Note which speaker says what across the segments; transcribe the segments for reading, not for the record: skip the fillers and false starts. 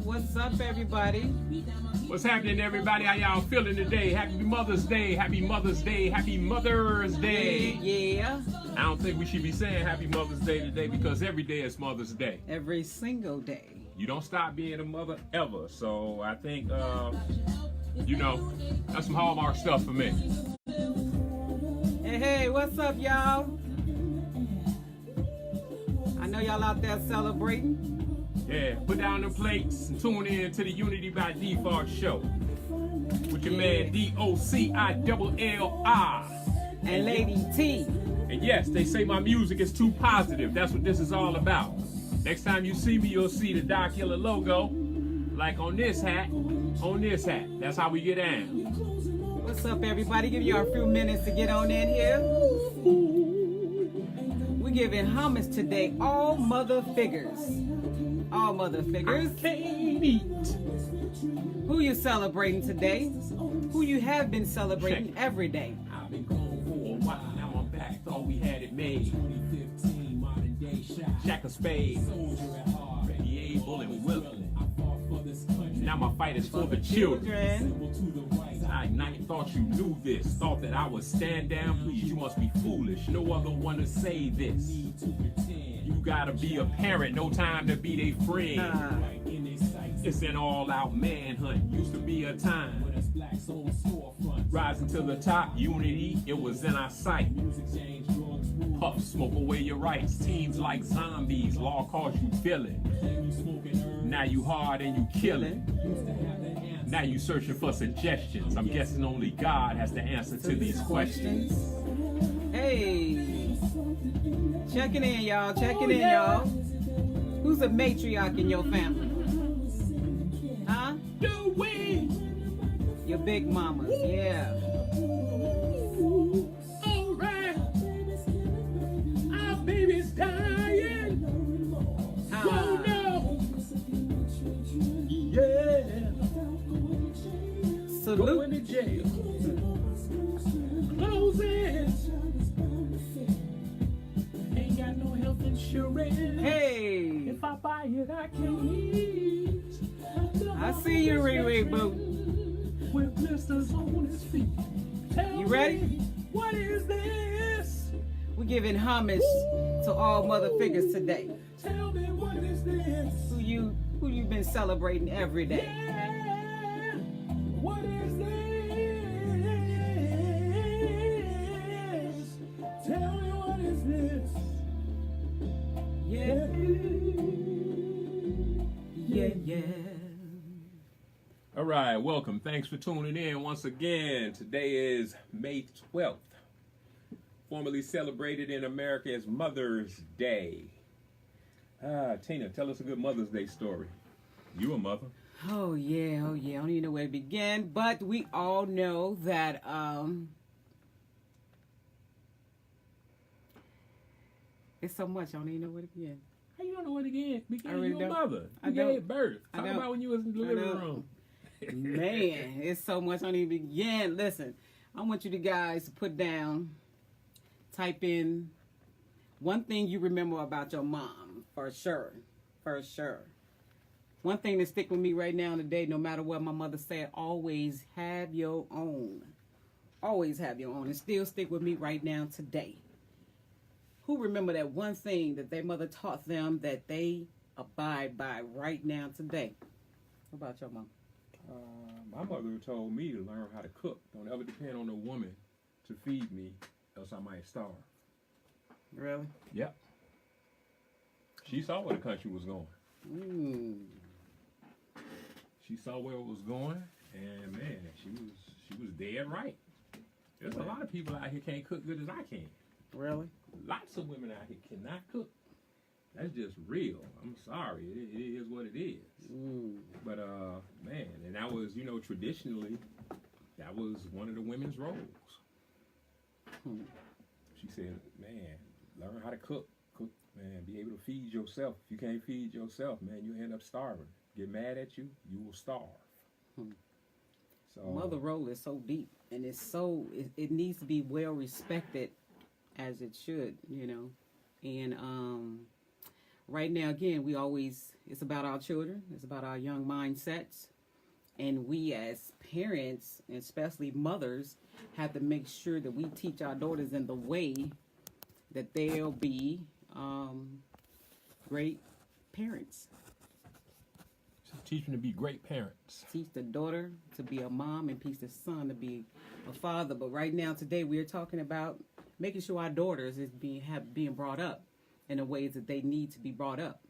Speaker 1: What's up, everybody?
Speaker 2: What's happening, everybody? How y'all feeling today? Happy Mother's Day. Happy Mother's Day. Happy Mother's Day.
Speaker 1: Yeah.
Speaker 2: I don't think we should be saying Happy Mother's Day today because every day is Mother's Day.
Speaker 1: Every single day.
Speaker 2: You don't stop being a mother ever. So I think, that's some Hallmark stuff for me.
Speaker 1: Hey, what's up, y'all? I know y'all out there celebrating.
Speaker 2: Yeah, put down the plates and tune in to the Unity by Default show with your man DOCILLI
Speaker 1: and Lady T.
Speaker 2: And yes, they say my music is too positive. That's what this is all about. Next time you see me, you'll see the Doc Killer logo, like on this hat, That's how we get down.
Speaker 1: What's up, everybody? Give you a few minutes to get on in here. We're giving homage today, all mother figures. All mother figures.
Speaker 2: I can't eat.
Speaker 1: Who you celebrating today? Who you have been celebrating every day?
Speaker 2: I've been gone for a while, now I'm back. Thought we had it made. 2015, modern day Shack of Spades. Be able and willing. Now my fight is for the children. I thought you knew this. Thought that I would stand down. Please, you must be foolish. No other one to say this. You gotta be a parent. No time to be their friend. It's an all-out manhunt. Used to be a time. Rising to the top, unity, it was in our sight. Puff, smoke away your rights. Teens like zombies, law calls you villain. Now you hard and you killing. Now you searching for suggestions. I'm guessing only God has the answer to these questions.
Speaker 1: Hey, checking in, y'all. Checking in, y'all. Who's a matriarch in your family? Huh?
Speaker 2: Do we?
Speaker 1: Your big mama. Yeah.
Speaker 2: All right. Our baby's dying. Oh no. Yeah.
Speaker 1: Salute.
Speaker 2: Going to jail. Closing. Ain't got no health insurance.
Speaker 1: Hey.
Speaker 2: If I buy it, I can't eat.
Speaker 1: I see you, Riri Boo.
Speaker 2: With blisters on his feet.
Speaker 1: You ready?
Speaker 2: What is this?
Speaker 1: We're giving homage to all mother figures today.
Speaker 2: Tell me what is this?
Speaker 1: Who you been celebrating every day?
Speaker 2: Yeah. What is this? Tell me what is this?
Speaker 1: Yeah. Yeah.
Speaker 2: All right, welcome. Thanks for tuning in once again. Today is May 12th, formerly celebrated in America as Mother's Day. Tina, tell us a good Mother's Day story. You a mother?
Speaker 1: Oh yeah. I don't even know where to begin, but we all know that it's so much. I don't even know where to begin.
Speaker 2: How you don't know where to begin? Because
Speaker 1: really
Speaker 2: you're a
Speaker 1: don't.
Speaker 2: mother.
Speaker 1: I
Speaker 2: You
Speaker 1: don't.
Speaker 2: gave birth. Talk
Speaker 1: don't.
Speaker 2: about when you was in the living room.
Speaker 1: Man, it's so much. I don't even begin. Listen, I want you guys to put down, type in one thing you remember about your mom, for sure. One thing that stick with me right now today, no matter what my mother said, always have your own. Always have your own. And still stick with me right now today. Who remember that one thing that their mother taught them that they abide by right now today? What about your mom?
Speaker 2: My mother told me to learn how to cook. Don't ever depend on a woman to feed me, else I might starve.
Speaker 1: Really?
Speaker 2: Yep. She saw where the country was going. She saw where it was going, and man, she was dead right. There's a lot of people out here can't cook good as I can.
Speaker 1: Really?
Speaker 2: Lots of women out here cannot cook. That's just real. I'm sorry. It is what it is. But, man, and that was, traditionally, that was one of the women's roles. She said, man, learn how to cook. Man, be able to feed yourself. If you can't feed yourself, man, you end up starving. Get mad at you, you will starve. So
Speaker 1: mother role is so deep, and it needs to be well respected as it should, And right now, again, it's about our children, it's about our young mindsets. And we as parents, and especially mothers, have to make sure that we teach our daughters in the way that they'll be great parents.
Speaker 2: So teach them to be great parents.
Speaker 1: Teach the daughter to be a mom and teach the son to be a father. But right now, today, we're talking about making sure our daughters is being brought up in the ways that they need to be brought up.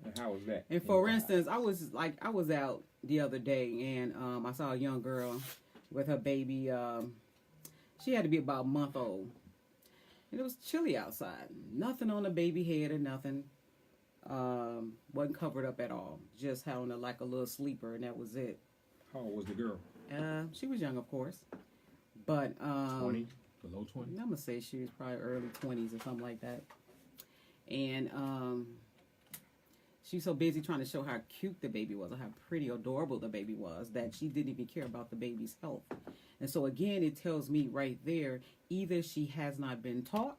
Speaker 3: And how was that?
Speaker 1: And for instance, I was out the other day and I saw a young girl with her baby. She had to be about a month old. And it was chilly outside. Nothing on the baby head or nothing. Wasn't covered up at all. Just had on like a little sleeper, and that was it.
Speaker 3: How old was the girl?
Speaker 1: She was young, of course. But
Speaker 2: 20, below 20.
Speaker 1: I'm gonna say she was probably early 20s or something like that. And she's so busy trying to show how cute the baby was or how pretty, adorable the baby was that she didn't even care about the baby's health. And so again, it tells me right there, either she has not been taught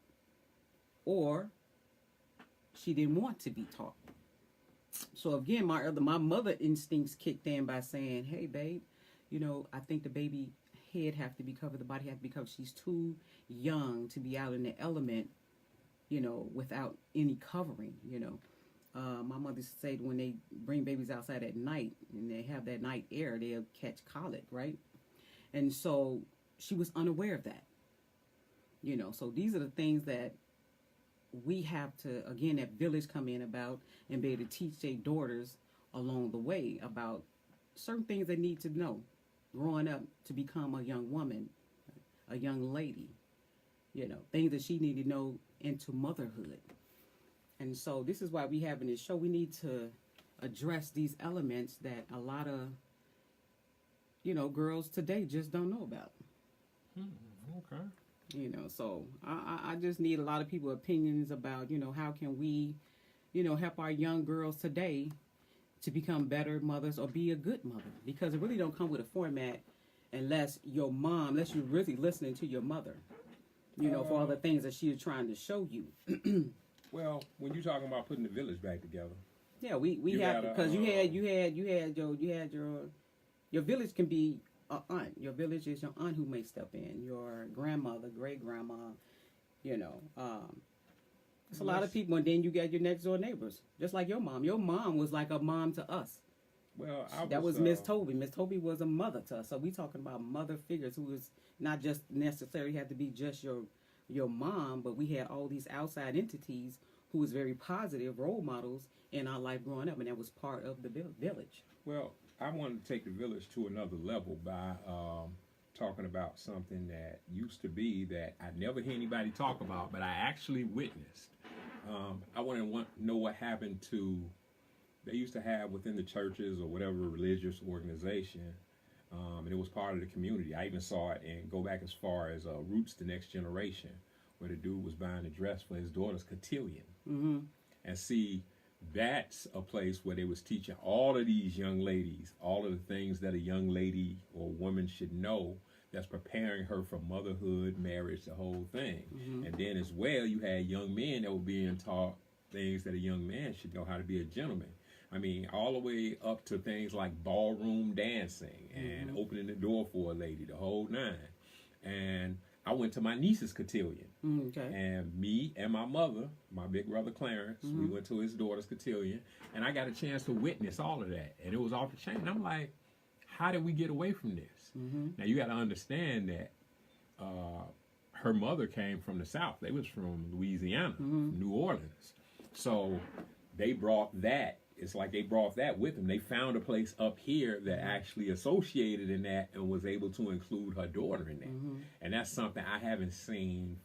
Speaker 1: or she didn't want to be taught. So again, my mother instincts kicked in by saying, hey, babe, I think the baby head have to be covered, the body have to be covered. She's too young to be out in the element, without any covering, My mother used to say when they bring babies outside at night and they have that night air, they'll catch colic, right? And so she was unaware of that. So these are the things that we have to, again, that village come in about and be able to teach their daughters along the way about certain things they need to know growing up to become a young woman, a young lady, things that she need to know into motherhood. And so this is why we have in this show, we need to address these elements that a lot of, girls today just don't know about.
Speaker 2: Okay.
Speaker 1: So I just need a lot of people's opinions about, how can we, help our young girls today to become better mothers or be a good mother? Because it really don't come with a format unless you're really listening to your mother, for all the things that she is trying to show you.
Speaker 3: Well, when you're talking about putting the village back together.
Speaker 1: Yeah, we have, because you had your village can be an aunt. Your village is your aunt who may step in, your grandmother, great grandma, it's a lot of people, and then you got your next door neighbors, just like your mom. Your mom was like a mom to us.
Speaker 3: Well,
Speaker 1: that was Miss Toby. Miss Toby was a mother to us. So we talking about mother figures who was not just necessarily had to be just your mom, but we had all these outside entities who was very positive role models in our life growing up, and that was part of the village.
Speaker 3: Well, I wanted to take the village to another level by talking about something that used to be that I never hear anybody talk about, but I actually witnessed. I want to know what happened to, they used to have within the churches or whatever religious organization, and it was part of the community. I even saw it and go back as far as Roots, the Next Generation, where the dude was buying a dress for his daughter's cotillion.
Speaker 1: Mm-hmm.
Speaker 3: And see, that's a place where they was teaching all of these young ladies, all of the things that a young lady or woman should know that's preparing her for motherhood, marriage, the whole thing.
Speaker 1: Mm-hmm.
Speaker 3: And then as well, you had young men that were being taught things that a young man should know, how to be a gentleman. I mean, all the way up to things like ballroom dancing and
Speaker 1: Mm-hmm.
Speaker 3: opening the door for a lady, the whole nine. And I went to my niece's cotillion.
Speaker 1: Okay.
Speaker 3: And me and my mother, my big brother Clarence, we went to his daughter's cotillion, and I got a chance to witness all of that. And it was off the chain. I'm like, how did we get away from this?
Speaker 1: Mm-hmm.
Speaker 3: Now, you got to understand that her mother came from the South. They was from Louisiana, from New Orleans. So they brought that. It's like they brought that with them. They found a place up here that actually associated in that and was able to include her daughter in that. And that's something I haven't seen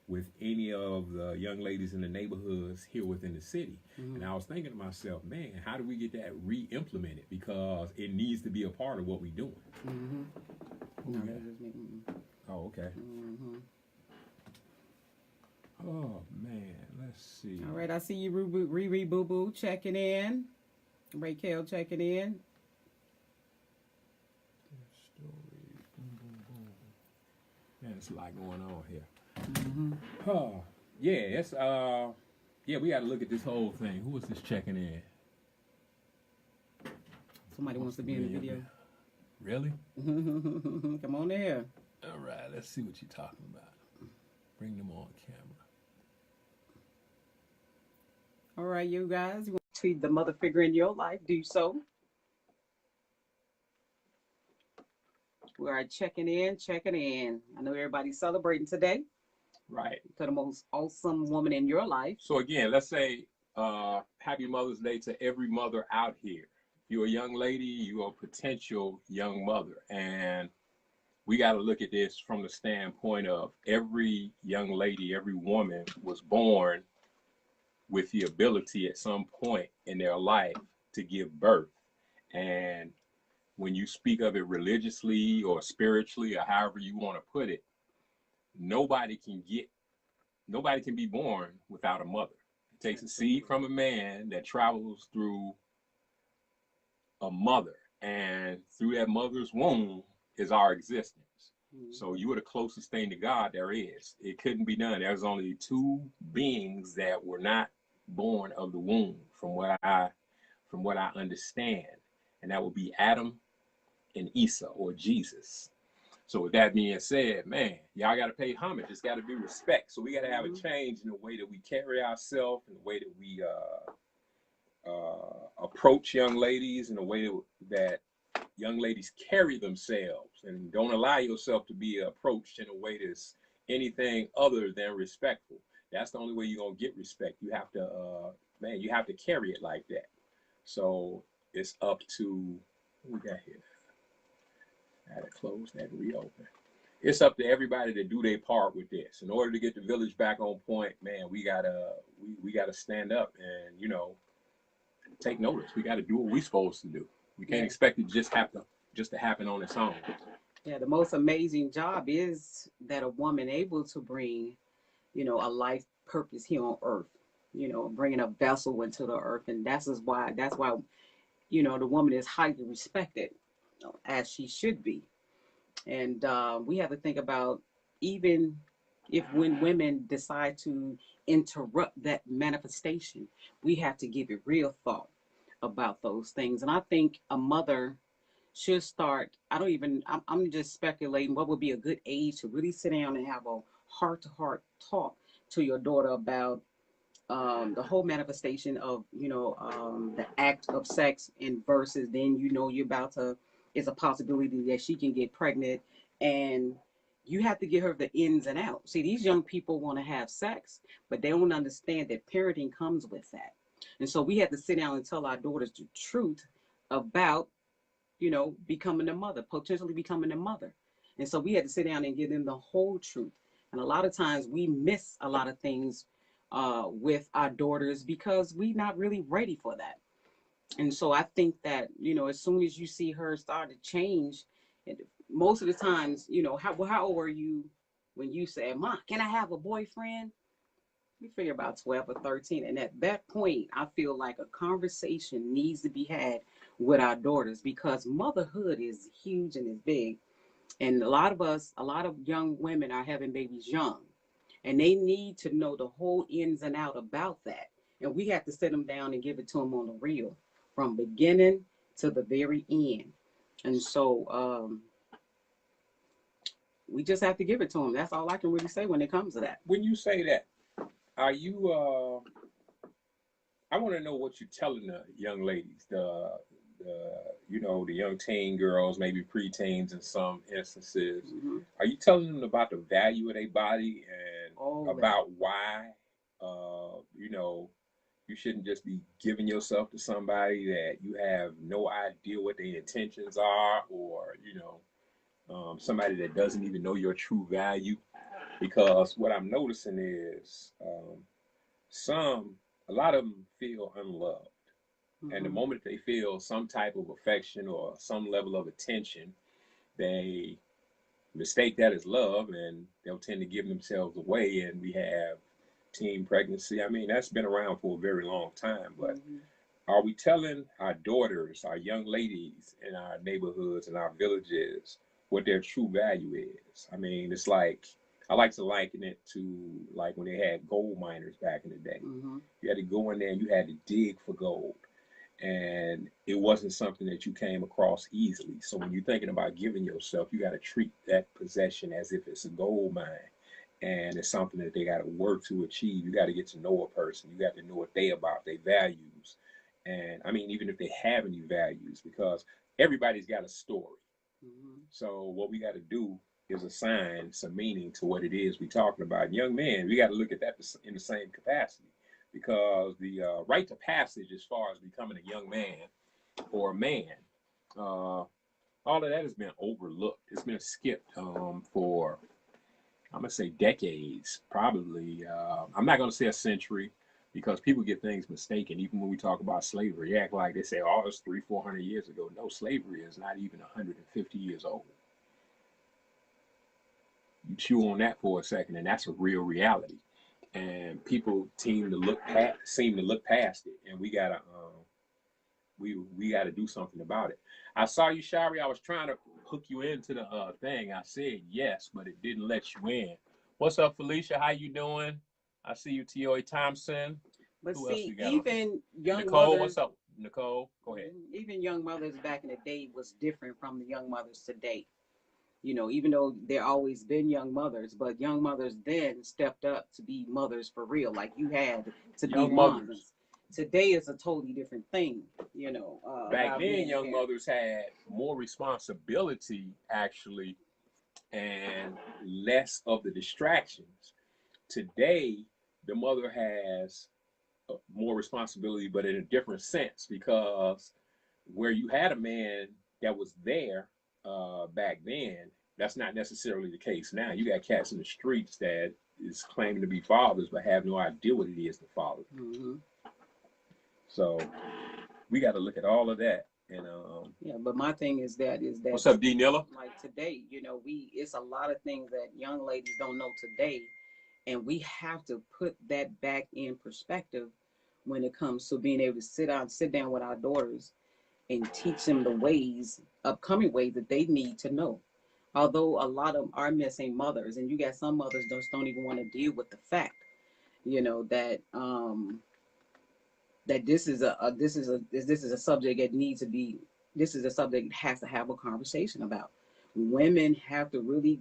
Speaker 3: with any of the young ladies in the neighborhoods here within the city. And I was thinking to myself, man, how do we get that re-implemented? Because it needs to be a part of what we're doing.
Speaker 1: No, that just me.
Speaker 3: Oh, okay. Oh, man, let's see.
Speaker 1: All right, I see you, Riri Boo Boo, checking in. Raquel checking in.
Speaker 3: Man, there's a lot going on here. Yeah, it's Yeah, we got to look at this whole thing. Who was this checking in?
Speaker 1: Somebody wants to be in the video.
Speaker 3: Really?
Speaker 1: Come on there.
Speaker 3: All right, let's see what you're talking about. Bring them on camera.
Speaker 1: All right, you guys, you want to treat the mother figure in your life, do so. We are checking in. I know everybody's celebrating today.
Speaker 3: Right.
Speaker 1: To the most awesome woman in your life.
Speaker 3: So again, let's say Happy Mother's Day to every mother out here. If you're a young lady, you're a potential young mother. And we got to look at this from the standpoint of every young lady, every woman was born with the ability at some point in their life to give birth. And when you speak of it religiously or spiritually or however you want to put it, nobody can be born without a mother. It takes a seed from a man that travels through a mother, and through that mother's womb is our existence. So you are the closest thing to God there is. It couldn't be done. There's only two beings that were not born of the womb, from what I understand, and that would be Adam and Isa, or Jesus. So with that being said, man, y'all got to pay homage. It's got to be respect. So we got to have a change in the way that we carry ourselves, in the way that we approach young ladies, in the way that young ladies carry themselves, and don't allow yourself to be approached in a way that's anything other than respectful. That's the only way you're going to get respect. You have to, you have to carry it like that. So it's up to, what we got here? I had to close that, reopen. It's up to everybody to do their part with this. In order to get the village back on point, man, we gotta stand up and, you know, take notice. We gotta do what we're supposed to do. We can't expect it just to happen on its own.
Speaker 1: Yeah, the most amazing job is that a woman able to bring, you know, a life purpose here on earth. You know, bringing a vessel into the earth, and that's why, you know, the woman is highly respected, as she should be. And we have to think about, even if when women decide to interrupt that manifestation, we have to give it real thought about those things. And I think a mother should start, I'm just speculating what would be a good age to really sit down and have a heart-to-heart talk to your daughter about the whole manifestation of, you know, the act of sex, and versus then, you know, it's a possibility that she can get pregnant, and you have to give her the ins and outs. See, these young people want to have sex, but they don't understand that parenting comes with that. And so we have to sit down and tell our daughters the truth about, you know, becoming a mother, potentially becoming a mother. And so we had to sit down and give them the whole truth. And a lot of times we miss a lot of things with our daughters because we're not really ready for that. And so I think that, you know, as soon as you see her start to change, most of the times, you know, how old were you when you said, "Mom, can I have a boyfriend?" You figure about 12 or 13. And at that point, I feel like a conversation needs to be had with our daughters, because motherhood is huge and is big. And a lot of young women are having babies young, and they need to know the whole ins and out about that. And we have to sit them down and give it to them on the real, from beginning to the very end. And so we just have to give it to them. That's all I can really say when it comes to that.
Speaker 3: When you say that, are you? I want to know what you're telling the young ladies, the you know, the young teen girls, maybe preteens in some instances.
Speaker 1: Mm-hmm.
Speaker 3: Are you telling them about the value of their body and about why, you know, you shouldn't just be giving yourself to somebody that you have no idea what their intentions are, or, you know, somebody that doesn't even know your true value? Because what I'm noticing is a lot of them feel unloved. Mm-hmm. And the moment they feel some type of affection or some level of attention, they mistake that as love, and they'll tend to give themselves away. And we have teen pregnancy. I mean, that's been around for a very long time. But are we telling our daughters, our young ladies in our neighborhoods and our villages, what their true value is? I mean, it's like I like to liken it to like when they had gold miners back in the day.
Speaker 1: Mm-hmm.
Speaker 3: You had to go in there and you had to dig for gold. And it wasn't something that you came across easily. So when you're thinking about giving yourself, you got to treat that possession as if it's a gold mine. And it's something that they got to work to achieve. You got to get to know a person. You got to know what they about, their values. And I mean, even if they have any values, because everybody's got a story.
Speaker 1: Mm-hmm.
Speaker 3: So what we got to do is assign some meaning to what it is we're talking about. Young men, we got to look at that in the same capacity, because the rite of passage as far as becoming a young man or a man, all of that has been overlooked. It's been skipped for, I'm going to say decades, probably. I'm not going to say a century, because people get things mistaken. Even when we talk about slavery, they act like they say, oh, it's 300-400 years ago. No, slavery is not even 150 years old. You chew on that for a second, and that's a real reality. And people seem to look past it, and we gotta we gotta do something about it. I saw you, Shari. I was trying to hook you into the thing. I said yes, but it didn't let you in. What's up, Felicia? How you doing? I see you, T.O.A. Thompson.
Speaker 1: But
Speaker 3: Who else
Speaker 1: see,
Speaker 3: we got
Speaker 1: even young
Speaker 3: Nicole,
Speaker 1: mothers.
Speaker 3: what's up, Nicole? Go ahead.
Speaker 1: Even young mothers back in the day was different from the young mothers today. You know, even though there always been young mothers, but young mothers then stepped up to be mothers for real, like you had to
Speaker 3: Young
Speaker 1: be
Speaker 3: mothers.
Speaker 1: moms. Today is a totally different thing, you know.
Speaker 3: Back then, young mothers had more responsibility, actually, and less of the distractions. Today, the mother has more responsibility, but in a different sense, because where you had a man that was there back then, that's not necessarily the case now. You got cats in the streets that is claiming to be fathers but have no idea what it is to father.
Speaker 1: Mm-hmm.
Speaker 3: So we got to look at all of that. And
Speaker 1: yeah, but my thing is that
Speaker 3: what's up, D. Nilla?
Speaker 1: Like today, you know, it's a lot of things that young ladies don't know today, and we have to put that back in perspective when it comes to being able to sit down with our daughters and teach them the upcoming ways that they need to know. Although a lot of them are missing mothers, and you got some mothers just don't even want to deal with the fact, you know, that that this is a subject that needs to be. This is a subject that has to have a conversation about. Women have to really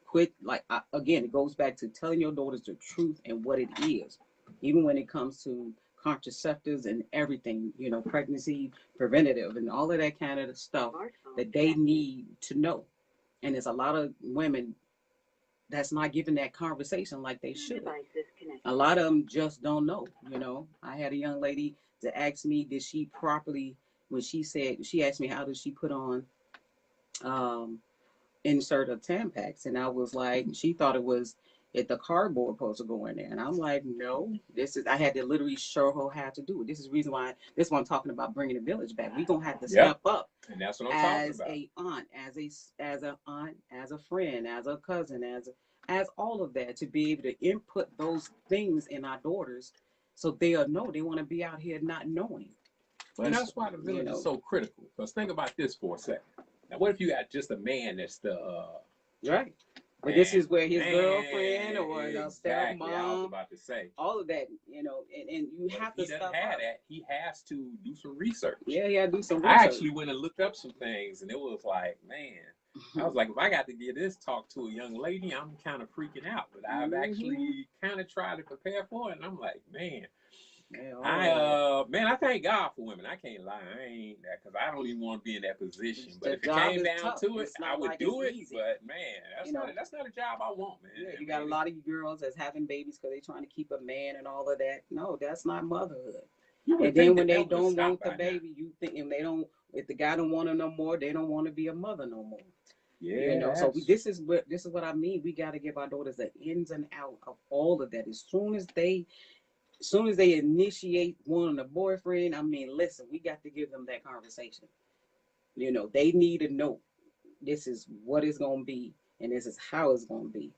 Speaker 1: quit. Like again, it goes back to telling your daughters the truth and what it is, even when it comes to contraceptives and everything, you know, pregnancy preventative and all of that kind of stuff that they need to know. And there's a lot of women that's not giving that conversation like they should. A lot of them just don't know, you know. I had a young lady to ask me, did she properly, when she asked me, how does she put on insert of Tampax? And I was like, she thought it was the cardboard supposed to go in there. And I'm like, no, I had to literally show her how to do it. This is the reason why, this one I'm talking about bringing the village back. We're going to have to step up.
Speaker 3: And that's what I'm talking about.
Speaker 1: As a aunt, as an aunt, as a friend, as a cousin, as all of that, to be able to input those things in our daughters so they'll know. They want to be out here not knowing.
Speaker 3: And that's why the village is so critical. Because think about this for a second. Now, what if you got just a man that's the
Speaker 1: right? But this is where his girlfriend or the
Speaker 3: stepmom,
Speaker 1: mom,
Speaker 3: I was about to say,
Speaker 1: all of that, you know, and you have to stop.
Speaker 3: That. He has to do some research.
Speaker 1: Yeah, he got to do some research.
Speaker 3: I actually went and looked up some things, and it was like, man, I was like, if I got to give this talk to a young lady, I'm kind of freaking out. But I've actually kind of tried to prepare for it, and I'm like, man. I thank God for women. I can't lie. I ain't that, because I don't even want to be in that position. But if it came down to it, I would do it. Easy. But man, that's not a job I want, man.
Speaker 1: Yeah, you got a lot of girls that's having babies because they're trying to keep a man and all of that. No, that's not motherhood. And then when they don't want the baby, you think, and if the guy don't want her no more, they don't want to be a mother no more. Yeah, you know. So this is what I mean. We got to give our daughters the ins and out of all of that. As soon as they initiate wanting a boyfriend, I mean, listen, we got to give them that conversation. You know, they need to know this is what it's going to be and this is how it's going to be.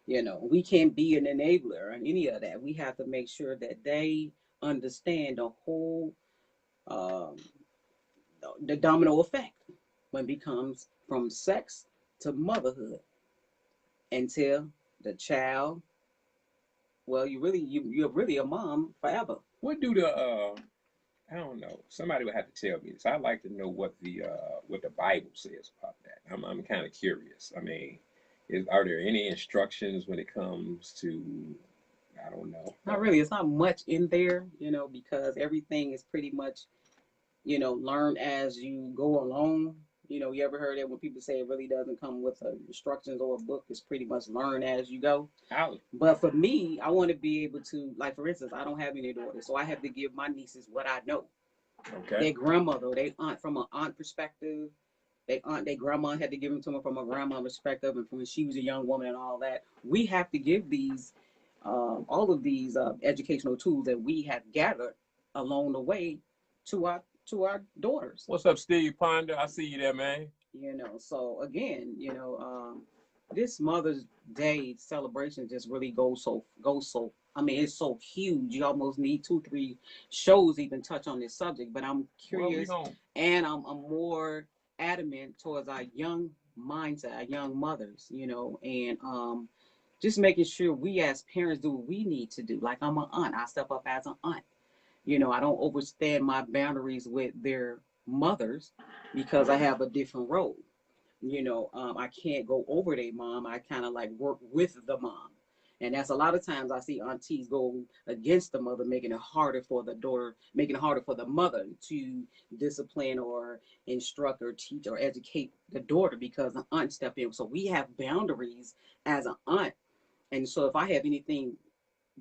Speaker 1: You know, we can't be an enabler or any of that. We have to make sure that they understand the whole, the domino effect when it becomes from sex to motherhood until the child, well, you're really a mom forever.
Speaker 3: What do I don't know. Somebody would have to tell me this. I'd like to know what the Bible says about that. I'm kind of curious. I mean, are there any instructions when it comes to, I don't know.
Speaker 1: Not really. It's not much in there, because everything is pretty much, learn as you go along. You ever heard that when people say it really doesn't come with instructions or a book? It's pretty much learn as you go.
Speaker 3: How?
Speaker 1: But for me, I want to be able to, like, for instance, I don't have any daughters, so I have to give my nieces what I know.
Speaker 3: Okay.
Speaker 1: Their grandmother, their aunt, from an aunt perspective, their grandma had to give them to me from a grandma perspective, and from when she was a young woman and all that. We have to give these, all of these educational tools that we have gathered along the way to our daughters.
Speaker 3: What's up, Steve Ponder? I see you there, man.
Speaker 1: So again, this Mother's Day celebration just really goes so. I mean, it's so huge. You almost need 2-3 shows even touch on this subject. But I'm curious, and I'm more adamant towards our young mindset, our young mothers, and just making sure we as parents do what we need to do. Like, I'm an aunt, I step up as an aunt. I don't overstand my boundaries with their mothers because I have a different role. I can't go over their mom. I kind of like work with the mom. And that's a lot of times I see aunties go against the mother, making it harder for the daughter, making it harder for the mother to discipline or instruct or teach or educate the daughter because the aunt stepped in. So we have boundaries as an aunt. And so if I have anything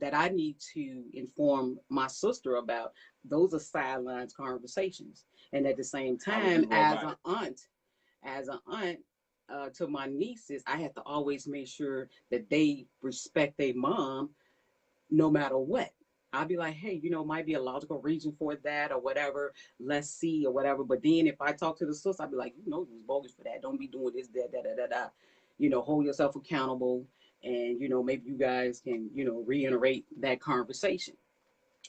Speaker 1: that I need to inform my sister about, those are sidelines conversations. And at the same time, as an aunt to my nieces, I have to always make sure that they respect their mom no matter what. I'll be like, hey, might be a logical reason for that or whatever. Let's see or whatever. But then if I talk to the sister, I'll be like, you was bogus for that. Don't be doing this, that, da, da, da, da. Hold yourself accountable. And, maybe you guys can, reiterate that conversation.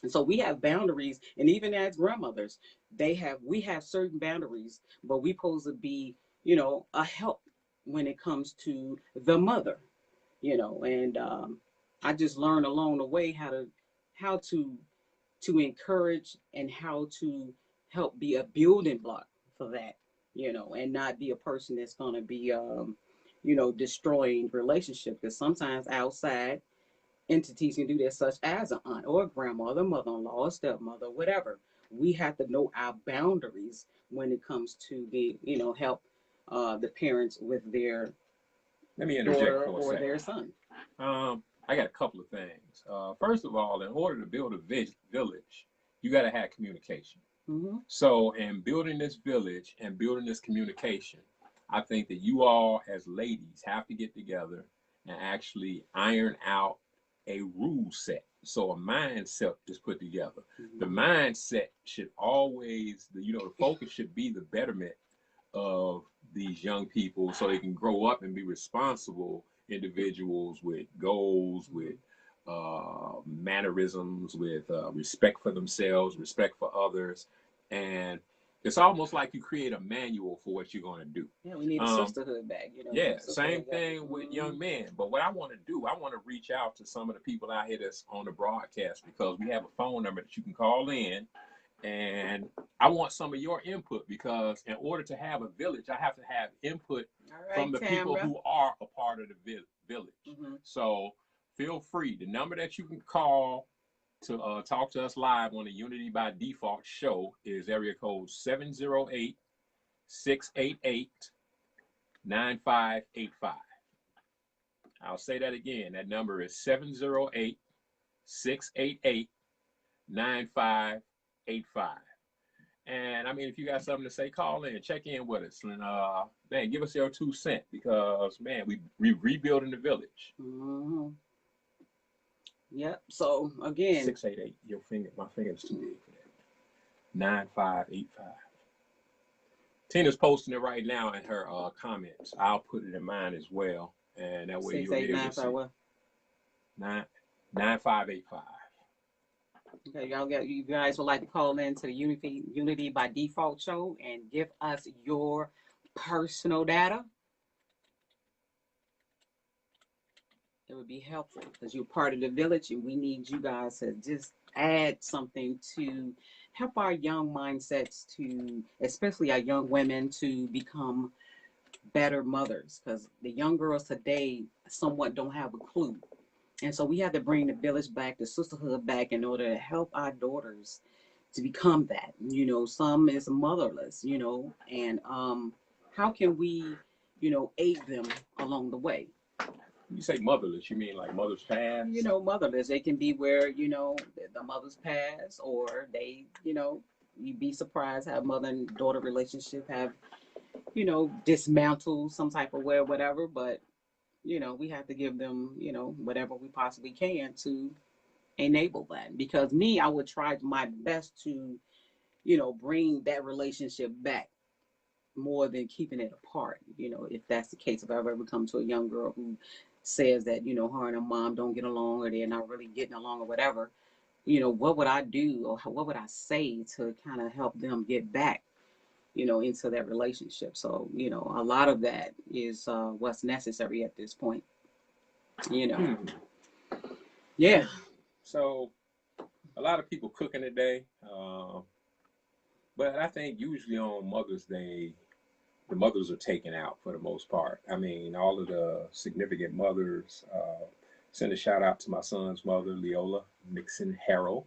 Speaker 1: And so we have boundaries, and even as grandmothers, we have certain boundaries, but we supposed to be, a help when it comes to the mother, and I just learned along the way how to encourage and how to help be a building block for that, and not be a person that's gonna be destroying relationships, because sometimes outside entities can do that, such as an aunt or a grandmother, mother-in-law, or stepmother, whatever. We have to know our boundaries when it comes to be, help the parents with their
Speaker 3: Let me interject
Speaker 1: daughter
Speaker 3: for a
Speaker 1: or
Speaker 3: second.
Speaker 1: their son.
Speaker 3: I got a couple of things. First of all, in order to build a village, you got to have communication.
Speaker 1: Mm-hmm.
Speaker 3: So, in building this village and building this communication, I think that you all as ladies have to get together and actually iron out a rule set. So a mindset is put together. Mm-hmm. The mindset should always, the focus should be the betterment of these young people so they can grow up and be responsible individuals with goals, with mannerisms, with respect for themselves, respect for others. And it's almost like you create a manual for what you're going to do.
Speaker 1: Yeah, we need a sisterhood back.
Speaker 3: Yeah, same thing with young men. But what I want to do, I want to reach out to some of the people out here that's on the broadcast, because we have a phone number that you can call in. And I want some of your input, because in order to have a village, I have to have input from the people who are a part of the village. Mm-hmm. So feel free. The number that you can call to talk to us live on the Unity by Default show is area code 708-688-9585. I'll say that again. That number is 708-688-9585. And I mean, if you got something to say, call in, check in with us, and man, give us your 2 cents, because man, we rebuilding the village.
Speaker 1: Mm-hmm. Yep. So again,
Speaker 3: 688. My finger's too big for that. 9585. Tina's posting it right now in her comments. I'll put it in mine as well, and that way you'll be able to see. 9585.
Speaker 1: Okay, you guys would like to call in to the Unity by Default show and give us your personal data. It would be helpful because you're part of the village, and we need you guys to just add something to help our young mindsets to, especially our young women, to become better mothers. Because the young girls today somewhat don't have a clue, and so we have to bring the village back, the sisterhood back, in order to help our daughters to become that. Some is motherless. And how can we, aid them along the way?
Speaker 3: You say motherless, you mean like mother's pass?
Speaker 1: Motherless. They can be where, the mother's pass, or they, you'd be surprised how mother and daughter relationship have, dismantled some type of way or whatever. But, we have to give them, whatever we possibly can to enable that. Because me, I would try my best to, bring that relationship back more than keeping it apart. If that's the case, if I ever come to a young girl who says that, her and her mom don't get along, or they're not really getting along or whatever, what would I do, or what would I say to kind of help them get back, into that relationship? So, a lot of that is what's necessary at this point,
Speaker 3: Hmm.
Speaker 1: Yeah.
Speaker 3: So a lot of people cooking today, but I think usually on Mother's Day, the mothers are taken out for the most part. I mean, all of the significant mothers. Send a shout out to my son's mother, Leola Nixon Harrell.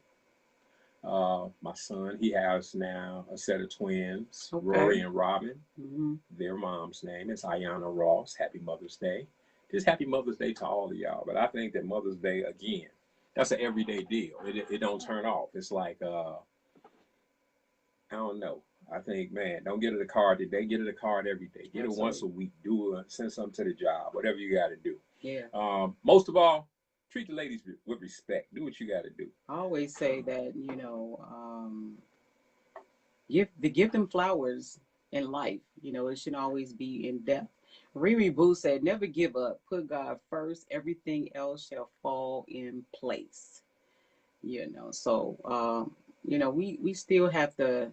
Speaker 3: My son, he has now a set of twins,
Speaker 1: Okay.
Speaker 3: Rory and Robin.
Speaker 1: Mm-hmm.
Speaker 3: Their mom's name is Ayana Ross. Happy Mother's Day. Just happy Mother's Day to all of y'all. But I think that Mother's Day, again, that's an everyday deal. It don't turn off. It's like, I don't know. I think, man, don't get her the card today. Get her the card every day. Get
Speaker 1: Absolutely.
Speaker 3: her once a week. Do it. Send something to the job. Whatever you got to do.
Speaker 1: Yeah.
Speaker 3: Most of all, treat the ladies with respect. Do what you got to do.
Speaker 1: I always say that, give them flowers in life. It shouldn't always be in depth. Riri Boo said, never give up. Put God first. Everything else shall fall in place. So, we still have to,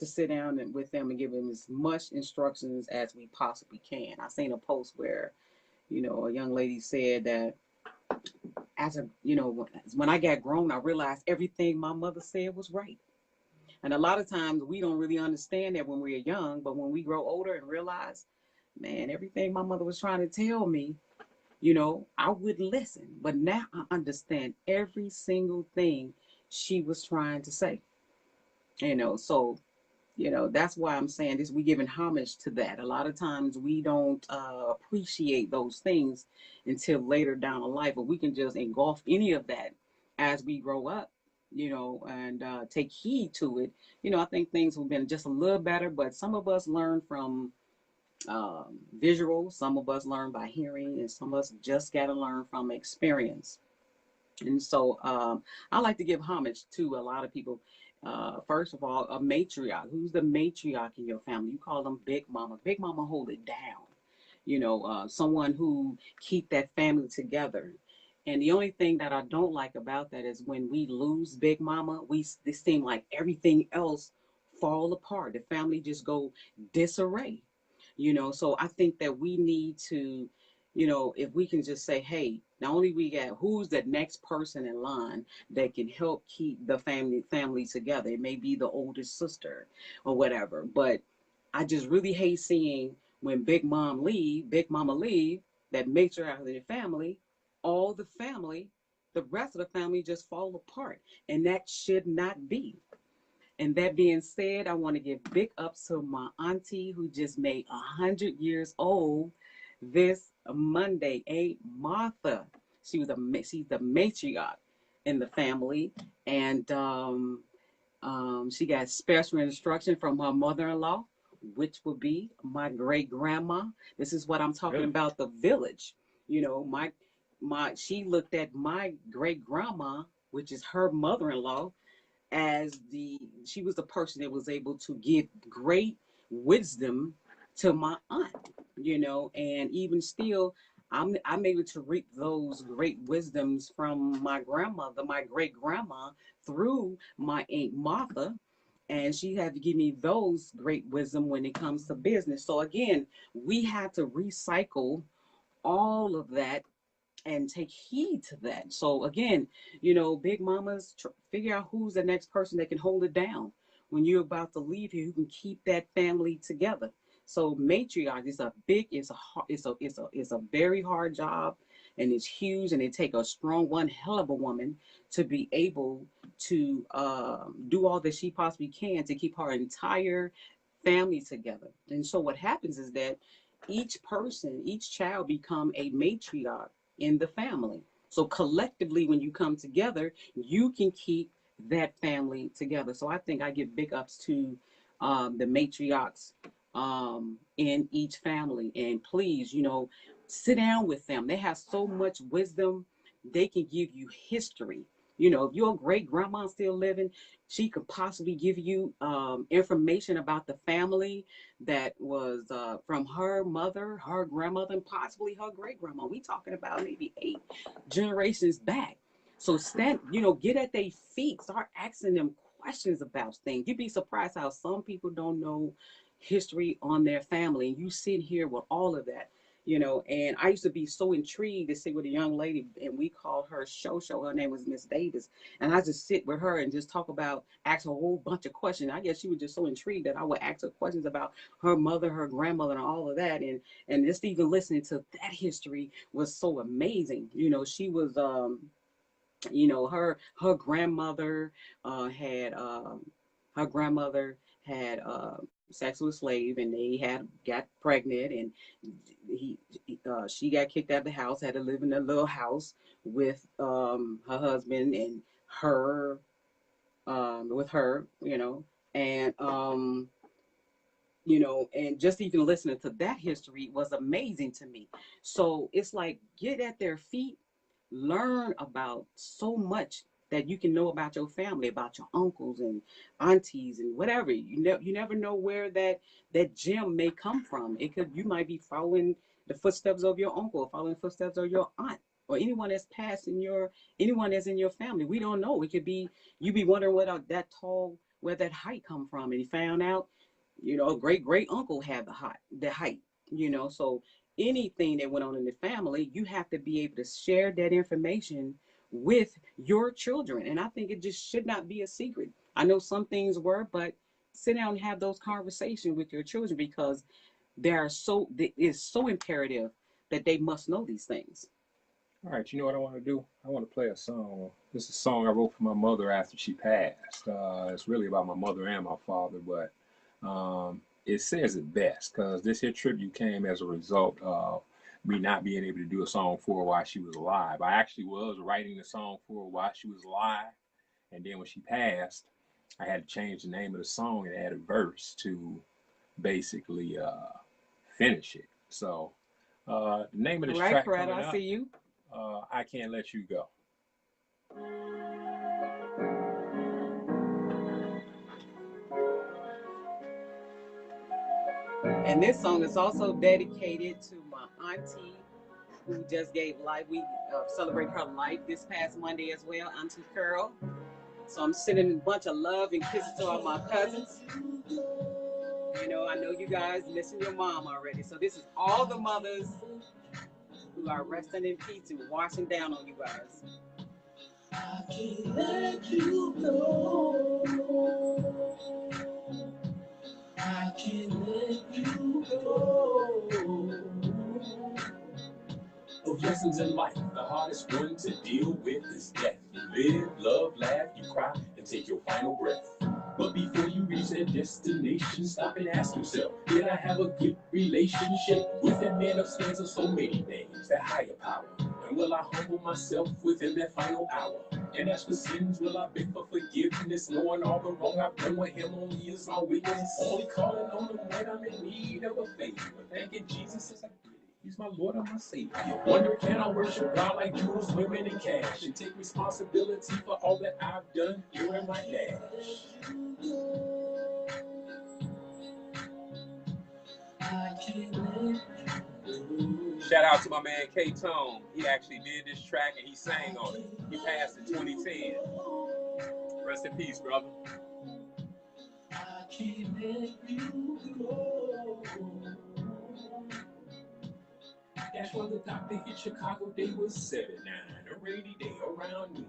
Speaker 1: sit down with them and give them as much instructions as we possibly can. I seen a post where, a young lady said that when I got grown, I realized everything my mother said was right. And a lot of times we don't really understand that when we're young, but when we grow older and realize, man, everything my mother was trying to tell me, I wouldn't listen. But now I understand every single thing she was trying to say. So, that's why I'm saying this. We giving homage to that. A lot of times we don't appreciate those things until later down the life, but we can just engulf any of that as we grow up, and take heed to it. I think things have been just a little better, but some of us learn from visual, some of us learn by hearing, and some of us just got to learn from experience. And so I like to give homage to a lot of people. First of all, a matriarch. Who's the matriarch in your family? You call them Big Mama. Big Mama hold it down. Someone who keep that family together. And the only thing that I don't like about that is when we lose Big Mama, it seem like everything else fall apart. The family just go disarray. So I think that we need to, if we can just say, hey, not only we got who's the next person in line that can help keep the family together. It may be the oldest sister or whatever, but I just really hate seeing when Big Mama leave, that matriarch of the family, all the family, the rest of the family just fall apart, and that should not be. And that being said, I want to give big ups to my auntie who just made 100 years old this Monday. Aunt Martha. She's the matriarch in the family, and she got special instruction from her mother-in-law, which would be my great grandma. This is what I'm talking about. The village. She looked at my great grandma, which is her mother-in-law, as she was the person that was able to give great wisdom to my aunt, and even still I'm able to reap those great wisdoms from my grandmother, my great grandma, through my Aunt Martha, and she had to give me those great wisdom when it comes to business. So again, we had to recycle all of that and take heed to that. So again, big mamas figure out who's the next person that can hold it down when you're about to leave here, who can keep that family together. So matriarch is a big, it's a very hard job, and it's huge, and it take a strong, one hell of a woman to be able to do all that she possibly can to keep her entire family together. And so what happens is that each child become a matriarch in the family. So collectively, when you come together, you can keep that family together. So I think I give big ups to the matriarchs in each family. And please, sit down with them. They have so much wisdom. They can give you history. If your great grandma still living, she could possibly give you information about the family that was from her mother, her grandmother, and possibly her great grandma. We talking about maybe 8 generations back. So get at their feet, start asking them questions about things. You'd be surprised how some people don't know history on their family, and you sit here with all of that. And I used to be so intrigued to sit with a young lady, and we called her Shosho. Her name was Miss Davis. And I just sit with her and just ask her a whole bunch of questions. I guess she was just so intrigued that I would ask her questions about her mother, her grandmother, and all of that. And just even listening to that history was so amazing. She was her grandmother had her grandmother had sex with a slave, and they had got pregnant, and she got kicked out of the house, had to live in a little house with her husband and her with her, and and just even listening to that history was amazing to me. So it's like, get at their feet, learn about so much that you can know about your family, about your uncles and aunties and whatever. You never know where that gem may come from. You might be following the footsteps of your uncle, following the footsteps of your aunt, or anyone that's anyone that's in your family. We don't know. It could be you be wondering where that height come from, and you found out, great great uncle had the height. So anything that went on in the family, you have to be able to share that information with your children. And I think it just should not be a secret. I know some things were, but sit down and have those conversations with your children, because it is so imperative that they must know these things.
Speaker 3: All right, you know what I want to do? I want to play a song. This is a song I wrote for my mother after she passed. It's really about my mother and my father, but it says it best, because this here tribute came as a result of me not being able to do a song for her while she was alive. I actually was writing the song for her while she was alive, and then when she passed, I had to change the name of the song and add a verse to basically finish it. So the name of this track coming up,
Speaker 1: I see you.
Speaker 3: I Can't Let You Go.
Speaker 1: And this song is also dedicated to my auntie who just gave life. We celebrate her life this past Monday as well, Auntie Curl. So I'm sending a bunch of love and kisses to all my cousins. I know you guys miss your mom already. So this is all the mothers who are resting in peace and washing down on you guys. I can't let you go. I can't let you go.
Speaker 2: Of lessons in life, the hardest one to deal with is death. You live, love, laugh, you cry, and take your final breath. But before you reach that destination, stop and ask yourself, did I have a good relationship with that man upstairs of so many names, that higher power? And will I humble myself within that final hour? And as for sins, will I beg for forgiveness, knowing all the wrong I've done with him only is my witness? Only calling on him when I'm in need of a favor. Thanking Jesus as I get it. He's my Lord and my Savior. Wonder, can I worship God like jewels, women, and cash, and take responsibility for all that I've done here in my dash? Shout out to my man K-Tone. He actually did this track and he sang on it. He passed in 2010. Rest in peace, brother. I can't let you go. That's when the doctor hit Chicago. Day was 7-9. A rainy day around noon,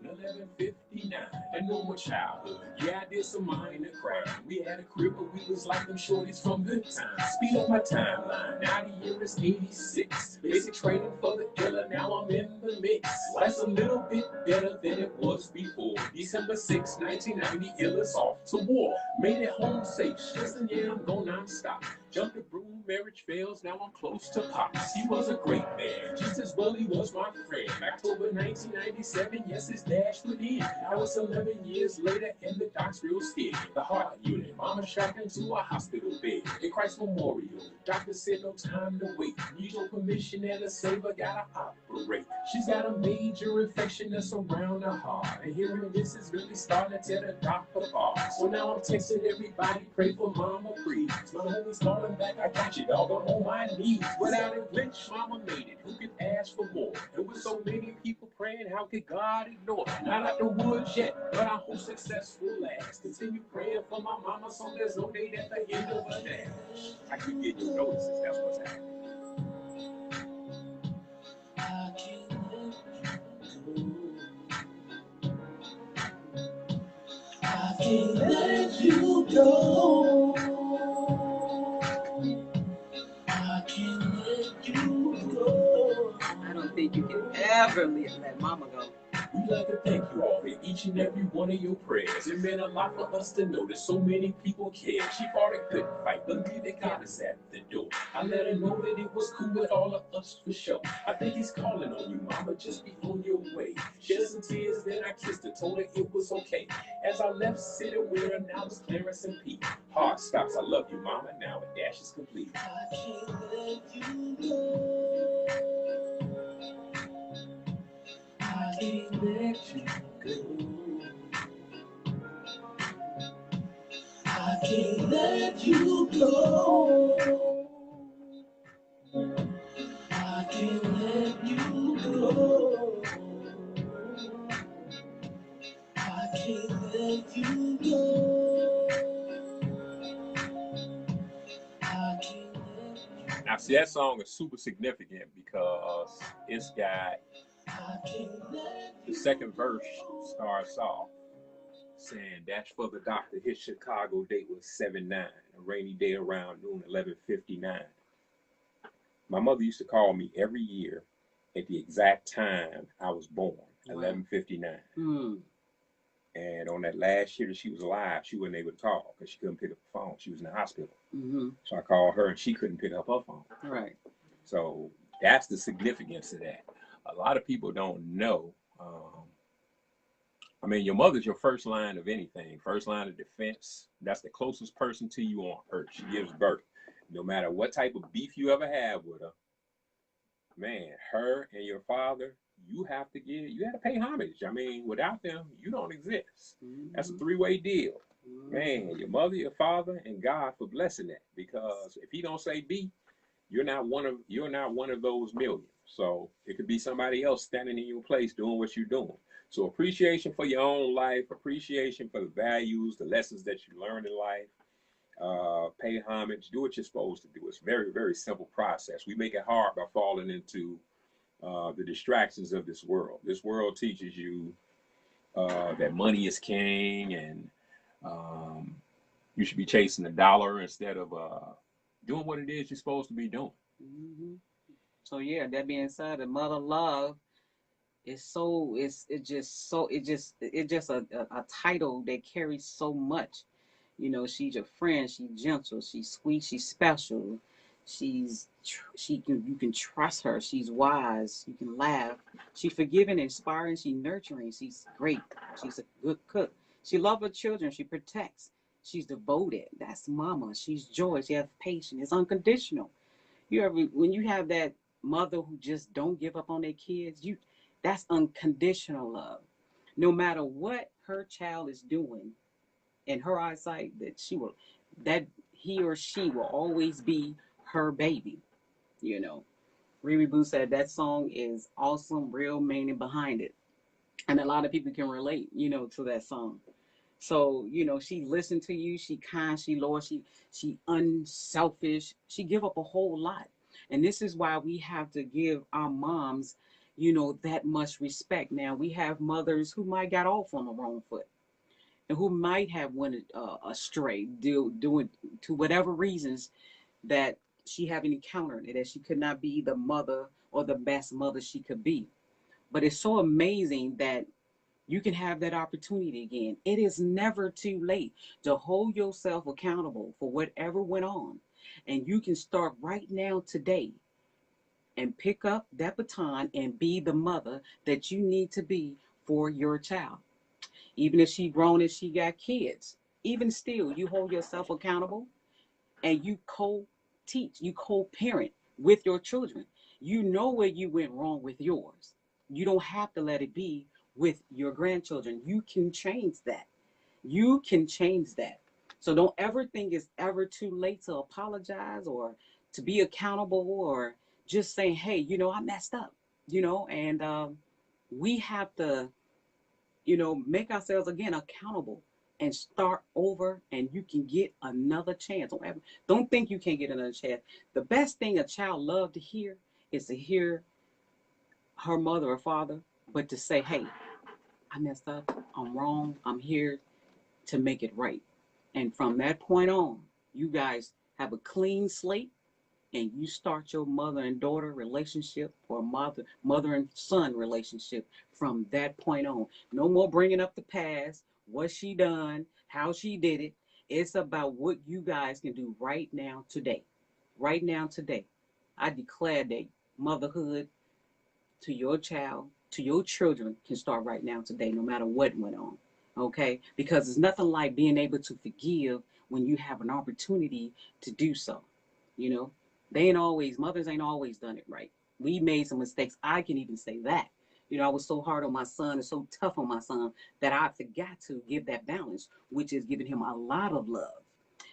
Speaker 2: 11:59. A normal childhood. Yeah, I did some minor crime. We had a crib, but we was like them shorties from good times. Speed up my timeline. Now the year is 86. Basic training for the killer. Now I'm in the mix. Life's a little bit better than it was before. December 6, 1990, Illis off to war. Made it home safe. Listen, yeah, I'm going non-stop. Jumped the broom, marriage fails, now I'm close to Pops. He was a great man, just as well he was my friend. October 1997, yes, his dash went in. I was 11 years later, and the doc's real scared. The heart unit, mama strapped into a hospital bed. In Christ Memorial, doctor said no time to wait. Need your permission and a saver, gotta operate. She's got a major infection that's around her heart. And hearing this is really starting to tell the doctor apart. So now I'm texting everybody, pray for mama, please. My homie's calling back, I got you, dog, I'm on my knees. Without a glitch, mama made it. Who could ask for more? And with so many people praying, how could God ignore? Not out the woods yet, but I hope success will last. Continue praying for my mama so there's no day at the end of the day. I keep getting your notices, that's what's happening. I can't let you go. I can't let you go.
Speaker 1: I don't think you can ever let mama go.
Speaker 2: We'd like to thank you all for each and every one of your prayers. It meant a lot for us to know that so many people care. She fought a good fight, believe that God is at the door. I let her know that it was cool with all of us for sure. I think he's calling on you, mama, just be on your way. Shed some tears, then I kissed her, told her it was okay. As I left, sitting with her, now it's Clarence and Pete. Heart stops, I love you, mama, now a dash is complete. I can't let you go. I can't let you go. I can't let you go. I can't let you go. I can't let you go. I can't let you go. Now, see, that song is super significant because it's got the second verse starts off saying, "Dash for the doctor, his Chicago date was 7-9, a rainy day around noon, 11:59. My mother used to call me every year at the exact time I was born, 11:59. And on that last year that she was alive, she wasn't able to call because she couldn't pick up the phone. She was in the hospital. So I called her and she couldn't pick up her phone.
Speaker 1: Right.
Speaker 2: So that's the significance of that. A lot of people don't know. I mean, your mother's your first line of anything, first line of defense. That's the closest person to you on earth. She gives birth. No matter what type of beef you ever have with her, man, her and your father, you have to pay homage. I mean, without them, you don't exist. That's a three-way deal. Man, your mother, your father, and God for blessing that. Because if he don't say be, you're not one of those million. So it could be somebody else standing in your place doing what you're doing. So appreciation for your own life, appreciation for the values, the lessons that you learn in life. Pay homage, do what you're supposed to do. It's a very, very simple process. We make it hard by falling into the distractions of this world. This world teaches you that money is king and you should be chasing the dollar instead of doing what it is you're supposed to be doing.
Speaker 1: So yeah, that being said, the mother love is just a title that carries so much. You know, she's your friend. She's gentle. She's sweet. She's special. You can trust her. She's wise. You can laugh. She's forgiving, inspiring. She's nurturing. She's great. She's a good cook. She loves her children. She protects. She's devoted. That's mama. She's joy. She has patience. It's unconditional. When you have that mother who just don't give up on their kids, that's unconditional love. No matter what her child is doing, in her eyesight, that he or she will always be her baby. You know, Riri Boo said that song is awesome, real meaning behind it, and a lot of people can relate, to that song. So, she listened to you. She kind, she loyal, she unselfish. She give up a whole lot. And this is why we have to give our moms, you know, that much respect. Now, we have mothers who might got off on the wrong foot and who might have went astray, doing to whatever reasons that she haven't encountered it, that she could not be the mother or the best mother she could be. But it's so amazing that you can have that opportunity again. It is never too late to hold yourself accountable for whatever went on. And you can start right now today and pick up that baton and be the mother that you need to be for your child. Even if she grown and she got kids, even still, you hold yourself accountable and you co-teach, you co-parent with your children. You know where you went wrong with yours. You don't have to let it be with your grandchildren. You can change that. You can change that. So don't ever think it's ever too late to apologize or to be accountable or just say, hey, you know, I messed up, you know, and we have to, you know, make ourselves again accountable and start over, and you can get another chance. Don't think you can't get another chance. The best thing a child loves to hear is to hear her mother or father, but to say, hey, I messed up, I'm wrong, I'm here to make it right. And from that point on, you guys have a clean slate and you start your mother and daughter relationship or mother and son relationship from that point on. No more bringing up the past, what she done, how she did it. It's about what you guys can do right now today. Right now today. I declare that motherhood to your child, to your children can start right now today, no matter what went on. Okay? Because it's nothing like being able to forgive when you have an opportunity to do so. You know, mothers ain't always done it right. We made some mistakes. I can even say that. You know, I was so hard on my son and so tough on my son that I forgot to give that balance, which is giving him a lot of love.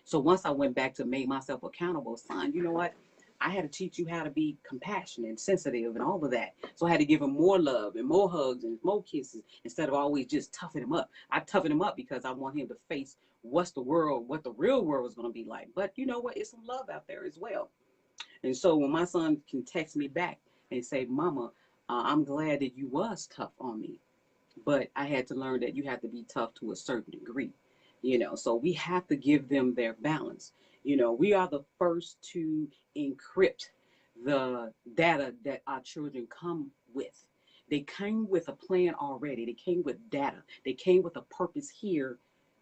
Speaker 1: So once I went back to make myself accountable, son, you know what? I had to teach you how to be compassionate and sensitive and all of that. So I had to give him more love and more hugs and more kisses instead of always just toughing him up. I toughen him up because I want him to face what the real world is going to be like. But you know what? It's some love out there as well. And so when my son can text me back and say, Mama, I'm glad that you was tough on me. But I had to learn that you have to be tough to a certain degree. You know, so we have to give them their balance. You know, we are the first to encrypt the data that our children come with. They came with a plan already. They came with data. They came with a purpose here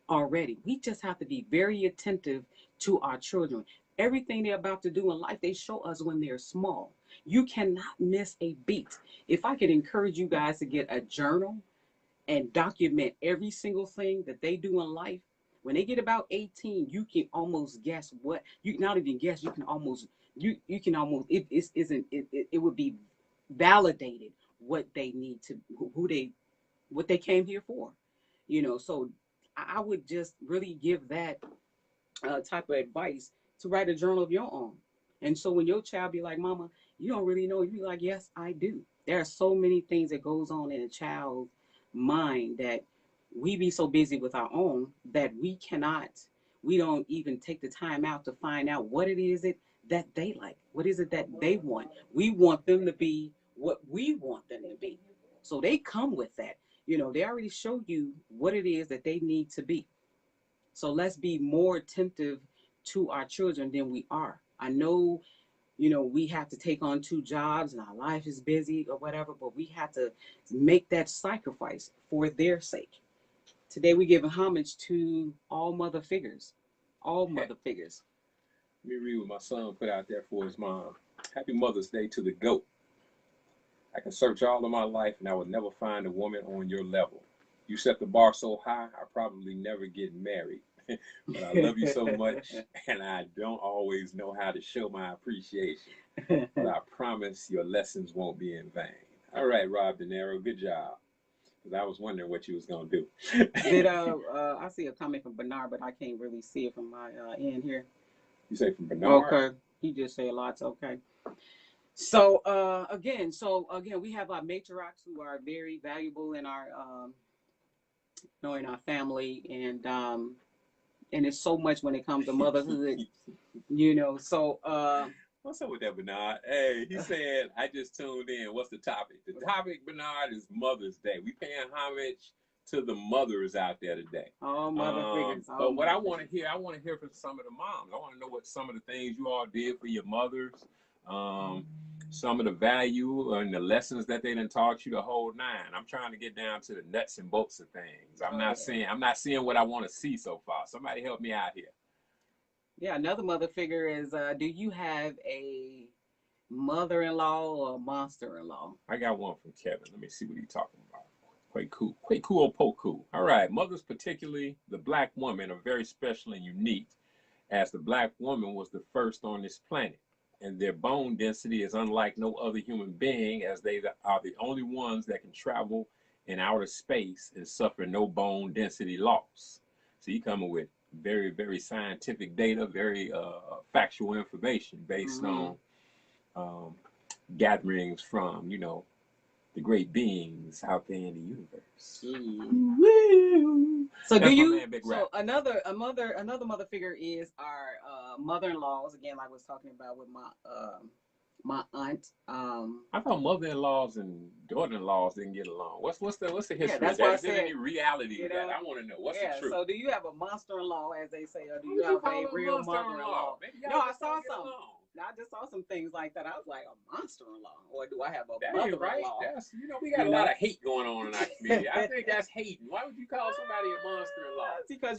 Speaker 1: already. We just have to be very attentive to our children. Everything they're about to do in life, they show us when they're small. You cannot miss a beat. If I could encourage you guys to get a journal and document every single thing that they do in life, when they get about 18, you can almost guess what you can not even guess. You can almost you can almost it would be validated what they need to who they what they came here for, you know. So I would just really give that type of advice to write a journal of your own. And so when your child be like, Mama, you don't really know, you be like, yes, I do. There are so many things that goes on in a child's mind that we be so busy with our own that we don't even take the time out to find out what it is that they like. What is it that they want? We want them to be what we want them to be. So they come with that. You know, they already show you what it is that they need to be. So let's be more attentive to our children than we are. I know, you know, we have to take on two jobs and our life is busy or whatever, but we have to make that sacrifice for their sake. Today we give homage to all mother figures, all mother figures.
Speaker 3: Let me read what my son put out there for his mom. Happy Mother's Day to the GOAT. I can search all of my life and I will never find a woman on your level. You set the bar so high, I probably never get married. But I love you so much, and I don't always know how to show my appreciation. But I promise your lessons won't be in vain. All right, Rob De Niro, good job. Because I was wondering what you was going to do.
Speaker 1: I see a comment from Bernard, but I can't really see it from my end here.
Speaker 3: You say from Bernard?
Speaker 1: Okay. He just said lots. Okay. So again, we have our matriarchs who are very valuable in our in our family, and it's so much when it comes to motherhood, you know. So
Speaker 3: What's up with that, Bernard? Hey, he said, I just tuned in. What's the topic? The topic, Bernard, is Mother's Day. We paying homage to the mothers out there today.
Speaker 1: Oh, mother figures.
Speaker 3: But what I want to hear from some of the moms. I want to know what some of the things you all did for your mothers. Some of the value and the lessons that they done taught you the whole nine. I'm trying to get down to the nuts and bolts of things. I'm not seeing what I want to see so far. Somebody help me out here.
Speaker 1: Yeah, another mother figure is, do you have a mother-in-law or a monster-in-law?
Speaker 3: I got one from Kevin. Let me see what he's talking about. Quite cool or poku. All right, mothers, particularly the black woman, are very special and unique, as the black woman was the first on this planet. And their bone density is unlike no other human being, as they are the only ones that can travel in outer space and suffer no bone density loss. So you coming with very, very scientific data, very factual information based on gatherings from, the great beings out there in the universe.
Speaker 1: So do you? So another mother figure is our mother-in-laws. Again, like I was talking about with my aunt.
Speaker 3: I thought mother-in-laws and daughter-in-laws didn't get along. What's the history?
Speaker 1: Yeah, that's why I said,
Speaker 3: is there any reality to that? I want to know what's the truth.
Speaker 1: So do you have a monster-in-law, as they say, or do you have a real mother-in-law? No, I saw some. I just saw some things like that. I was like, a monster-in-law, or do I have a mother-in-law?
Speaker 3: Right. That's, we got a lot of hate going on in our community. I think that's hating. Why would you call somebody a monster-in-law?
Speaker 1: Because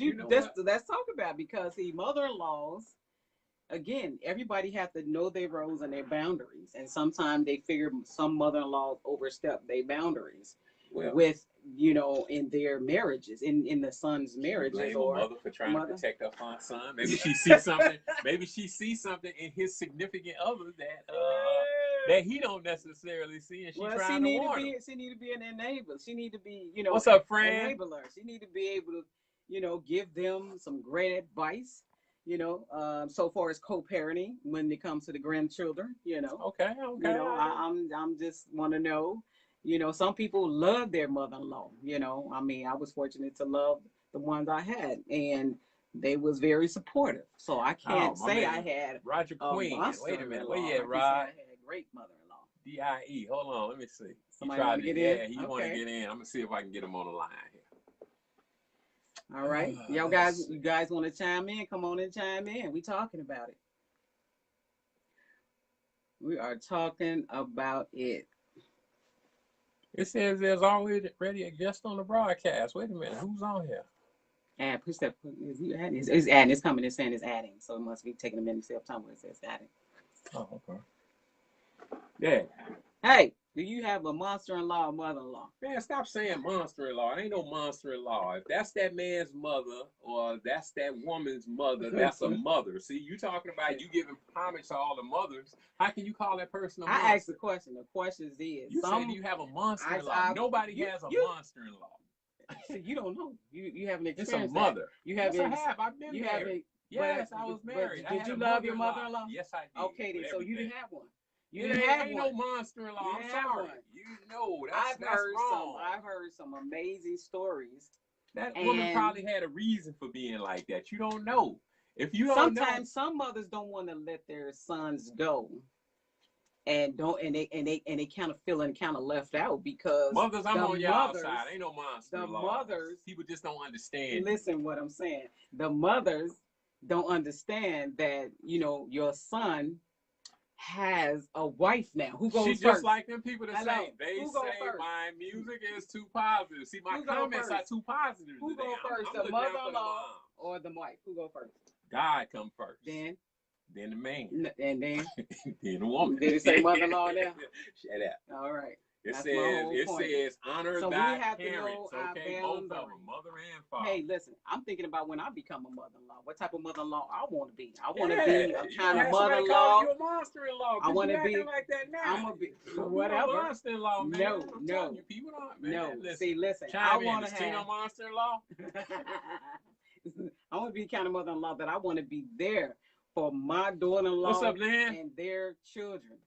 Speaker 1: let's talk about it, because the mother-in-laws, again, everybody has to know their roles and their boundaries, and sometimes they figure some mother-in-laws overstep their boundaries with in their marriages, in the son's marriages.
Speaker 3: Blame a mother for trying to protect her son. Maybe she sees something. Maybe she sees something in his significant other that he don't necessarily see, and she's trying to warn him.
Speaker 1: She need to be an enabler. She need to be,
Speaker 3: what's up, friend?
Speaker 1: Enabler. She need to be able to, give them some great advice. So far as co-parenting when it comes to the grandchildren.
Speaker 3: Okay.
Speaker 1: I'm just want to know. Some people love their mother-in-law. I was fortunate to love the ones I had, and they was very supportive. So I can't say I had
Speaker 3: Roger Queen. Wait a minute. Where you at, Rod?
Speaker 1: I had a great mother-in-law.
Speaker 3: DIE. Hold on. Let me see.
Speaker 1: Somebody want to get in?
Speaker 3: Yeah, he want to get in. I'm gonna see if I can get him on the line here.
Speaker 1: All right, you guys want to chime in? Come on and chime in. We talking about it. We are talking about it.
Speaker 3: It says there's already a guest on the broadcast. Wait a minute, who's on here?
Speaker 1: Add, push that. It's adding. It's coming. It's saying it's adding. So it must be taking a minute to see time where it says adding.
Speaker 3: Oh, okay. Yeah.
Speaker 1: Hey, do you have a monster-in-law or mother-in-law?
Speaker 3: Man, stop saying monster-in-law. It ain't no monster-in-law. If that's that man's mother or that's that woman's mother, that's a mother. See, you talking about you giving homage to all the mothers. How can you call that person a monster?
Speaker 1: I asked the question. The question is,
Speaker 3: you said you have a monster-in-law. Nobody has a monster-in-law.
Speaker 1: See, you don't know. You haven't experienced
Speaker 3: It's a mother.
Speaker 1: That. You haven't.
Speaker 3: Yes, I have. I've been married. Yes, I was married.
Speaker 1: Did you love your mother-in-law?
Speaker 3: Yes, I did.
Speaker 1: Okay, then. So you didn't have one.
Speaker 3: You didn't have no monster-in-law. I'm sorry. That's wrong.
Speaker 1: I've heard some amazing stories.
Speaker 3: That woman probably had a reason for being like that. You don't know. If you don't
Speaker 1: sometimes some mothers don't want to let their sons go, and they kind of feeling kind of left out because
Speaker 3: mothers. I'm on y'all side. Ain't no monster-in-law.
Speaker 1: The mothers.
Speaker 3: People just don't understand.
Speaker 1: Listen, what I'm saying. The mothers don't understand that your son has a wife now. Who goes first?
Speaker 3: She's just like them people that say my music is too positive. See, my comments are too positive.
Speaker 1: Who goes first? The mother-in-law or the wife? Who goes first?
Speaker 3: God come first.
Speaker 1: Then
Speaker 3: the man.
Speaker 1: And then
Speaker 3: then the woman.
Speaker 1: Did it say mother-in-law there?
Speaker 3: Shut up.
Speaker 1: All right.
Speaker 3: It says honor thy parents. Okay, both of them, mother and father.
Speaker 1: Hey, listen, I'm thinking about when I become a mother-in-law. What type of mother-in-law I want to be? I want to be a kind of mother-in-law.
Speaker 3: You a monster-in-law.
Speaker 1: I want to be
Speaker 3: like that now.
Speaker 1: I'm gonna be whatever.
Speaker 3: Monster-in-law, man.
Speaker 1: No.
Speaker 3: People don't, man.
Speaker 1: No.
Speaker 3: Listen,
Speaker 1: listen.
Speaker 3: I want to have monster-in-law.
Speaker 1: I want to be the kind of mother-in-law that I want to be there for my daughter-in-law.
Speaker 3: What's up, man?
Speaker 1: And their children.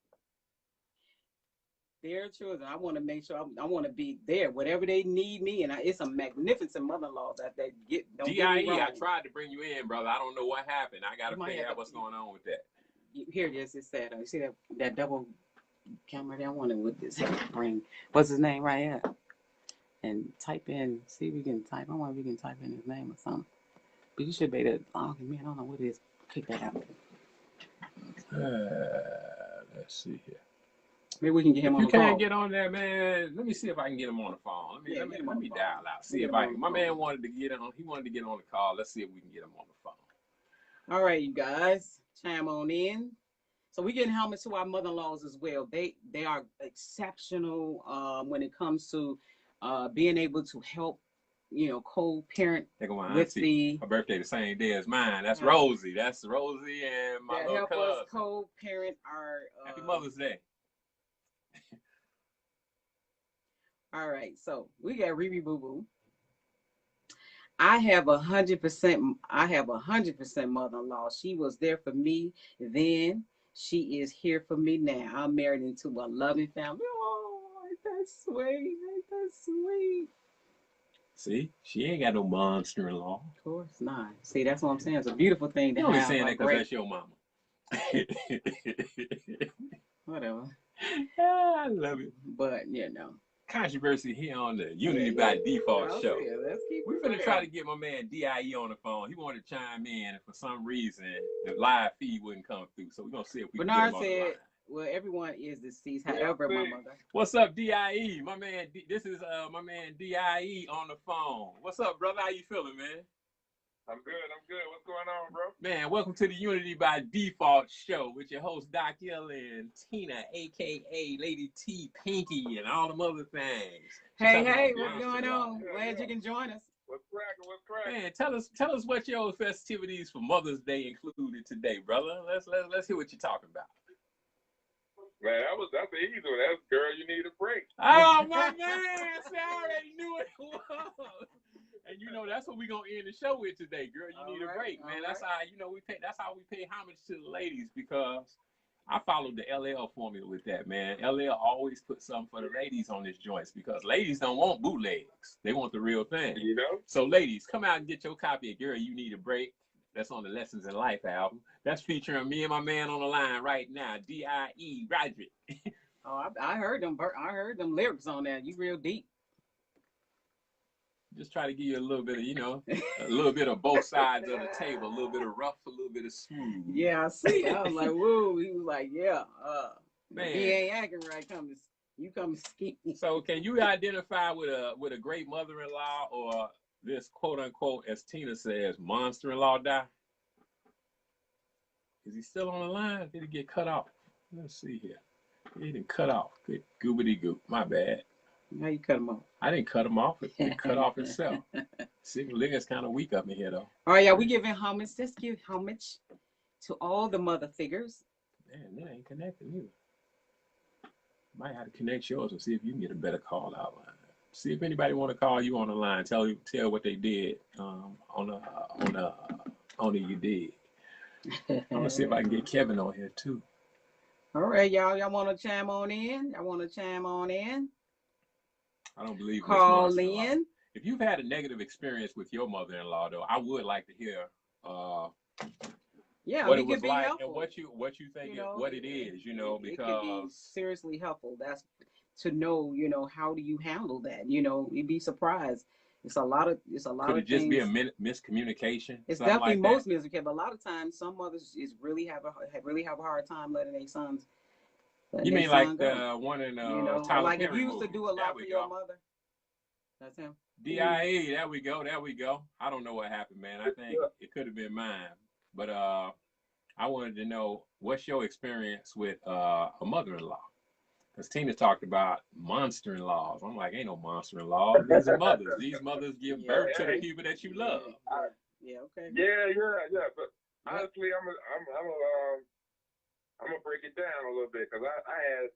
Speaker 1: Their children. I want to make sure I want to be there, whatever they need me, and it's a magnificent mother-in-law that they get. Don't
Speaker 3: DIE,
Speaker 1: get me wrong.
Speaker 3: I tried to bring you in, brother. I don't know what happened. I got to figure out what's going on with that.
Speaker 1: here it is. It said, you see that double camera there? I wonder what this bring. What's his name right here? And type in, see if we can type. I wonder if we can type in his name or something. But you should be able to, oh man, I don't know what it is. Kick that out.
Speaker 3: Let's see here.
Speaker 1: Maybe we can get him
Speaker 3: If
Speaker 1: on
Speaker 3: you
Speaker 1: the
Speaker 3: can't
Speaker 1: call.
Speaker 3: get on there, man, let me see if I can get him on the phone. Let me dial out. See if I can. My man wanted to get on. He wanted to get on the call. Let's see if we can get him on the phone.
Speaker 1: All right, you guys, chime on in. So we getting helmets to our mother-in-laws as well. They are exceptional when it comes to being able to help, co-parent with the.
Speaker 3: Her birthday the same day as mine. That's Rosie. That's Rosie and my little cousin.
Speaker 1: Help us co-parent our.
Speaker 3: Happy Mother's Day.
Speaker 1: All right, so we got Riri Boo Boo. I have 100%. I have 100% mother-in-law. She was there for me then. She is here for me now. I'm married into a loving family. Oh, ain't that sweet? Ain't that sweet?
Speaker 3: See, she ain't got no monster-in-law.
Speaker 1: Of course not. See, that's what I'm saying. It's a beautiful thing to
Speaker 3: You're
Speaker 1: have.
Speaker 3: only saying that because that's your mama.
Speaker 1: Whatever.
Speaker 3: I love it.
Speaker 1: But
Speaker 3: controversy here on the Unity by Default show.
Speaker 1: Let's keep
Speaker 3: We're going to try to get my man DIE on the phone. He wanted to chime in, and for some reason, the live feed wouldn't come through. So we're going to see if we can get him on the line.
Speaker 1: Well, everyone is deceased. However, my mother.
Speaker 3: What's up, DIE? My man, this is my man DIE on the phone. What's up, brother? How you feeling, man?
Speaker 4: I'm good. What's going on, bro?
Speaker 3: Man, welcome to the Unity by Default show with your host, Doc Hill and Tina, a.k.a. Lady T, Pinky, and all them other things.
Speaker 1: Hey, what's going on? Glad you can join us.
Speaker 4: What's cracking?
Speaker 3: Man, tell us what your festivities for Mother's Day included today, brother. Let's hear what you're talking about.
Speaker 4: Man, that's an easy one. That's girl, you need a break.
Speaker 3: Oh, my man. See, I already knew it was. And that's what we're gonna end the show with today, girl. You need a break, man. That's how that's how we pay homage to the ladies, because I followed the LL formula with that, man. LL always put something for the ladies on his joints, because ladies don't want bootlegs. They want the real thing. So ladies, come out and get your copy of Girl, You Need a Break. That's on the Lessons in Life album. That's featuring me and my man on the line right now, DIE Roderick.
Speaker 1: Oh, I heard them. I heard them lyrics on that. You real deep.
Speaker 3: Just try to give you a little bit of, a little bit of both sides of the table, a little bit of rough, a little bit of smooth.
Speaker 1: Yeah, I see. I was like, whoa. He was like, yeah.
Speaker 3: Man,
Speaker 1: he ain't acting right. You come ski.
Speaker 3: So, can you identify with a great mother-in-law, or this quote unquote, as Tina says, monster-in-law die? Is he still on the line? Did he get cut off? Let's see here. He didn't cut off. Good goobity goop. My bad.
Speaker 1: How you cut him off?
Speaker 3: I didn't cut him off. It cut off itself. Signal is kind of weak up in here, though.
Speaker 1: All right, yeah, we giving homage. Let's give homage to all the mother figures.
Speaker 3: Man, that ain't connected either. Might have to connect yours and see if you can get a better call out line. See if anybody want to call you on the line. Tell what they did on the you did. I'm gonna see if I can get Kevin on here too.
Speaker 1: All right, y'all want to chime on in?
Speaker 3: I don't believe
Speaker 1: call in.
Speaker 3: If you've had a negative experience with your mother-in-law, though, I would like to hear what it was like helpful. And what you think what it is, because
Speaker 1: it could be seriously helpful. That's to know, how do you handle that? You'd be surprised. It's a lot of
Speaker 3: Could it just be a miscommunication?
Speaker 1: It's definitely like most miscommunication, but a lot of times some mothers really have a hard time letting their sons.
Speaker 3: You mean like the one in Tyler
Speaker 1: like
Speaker 3: Perry
Speaker 1: if you used to do a lot for your mother. That's him.
Speaker 3: DIE, there we go. I don't know what happened, man. I think it could have been mine, but I wanted to know, what's your experience with a mother-in-law? Because Tina talked about monster-in-laws. I'm like, ain't no monster-in-law. These are mothers. These mothers give birth to the people that you love.
Speaker 1: Okay.
Speaker 4: Yeah. But honestly, I'm gonna break it down a little bit, because I had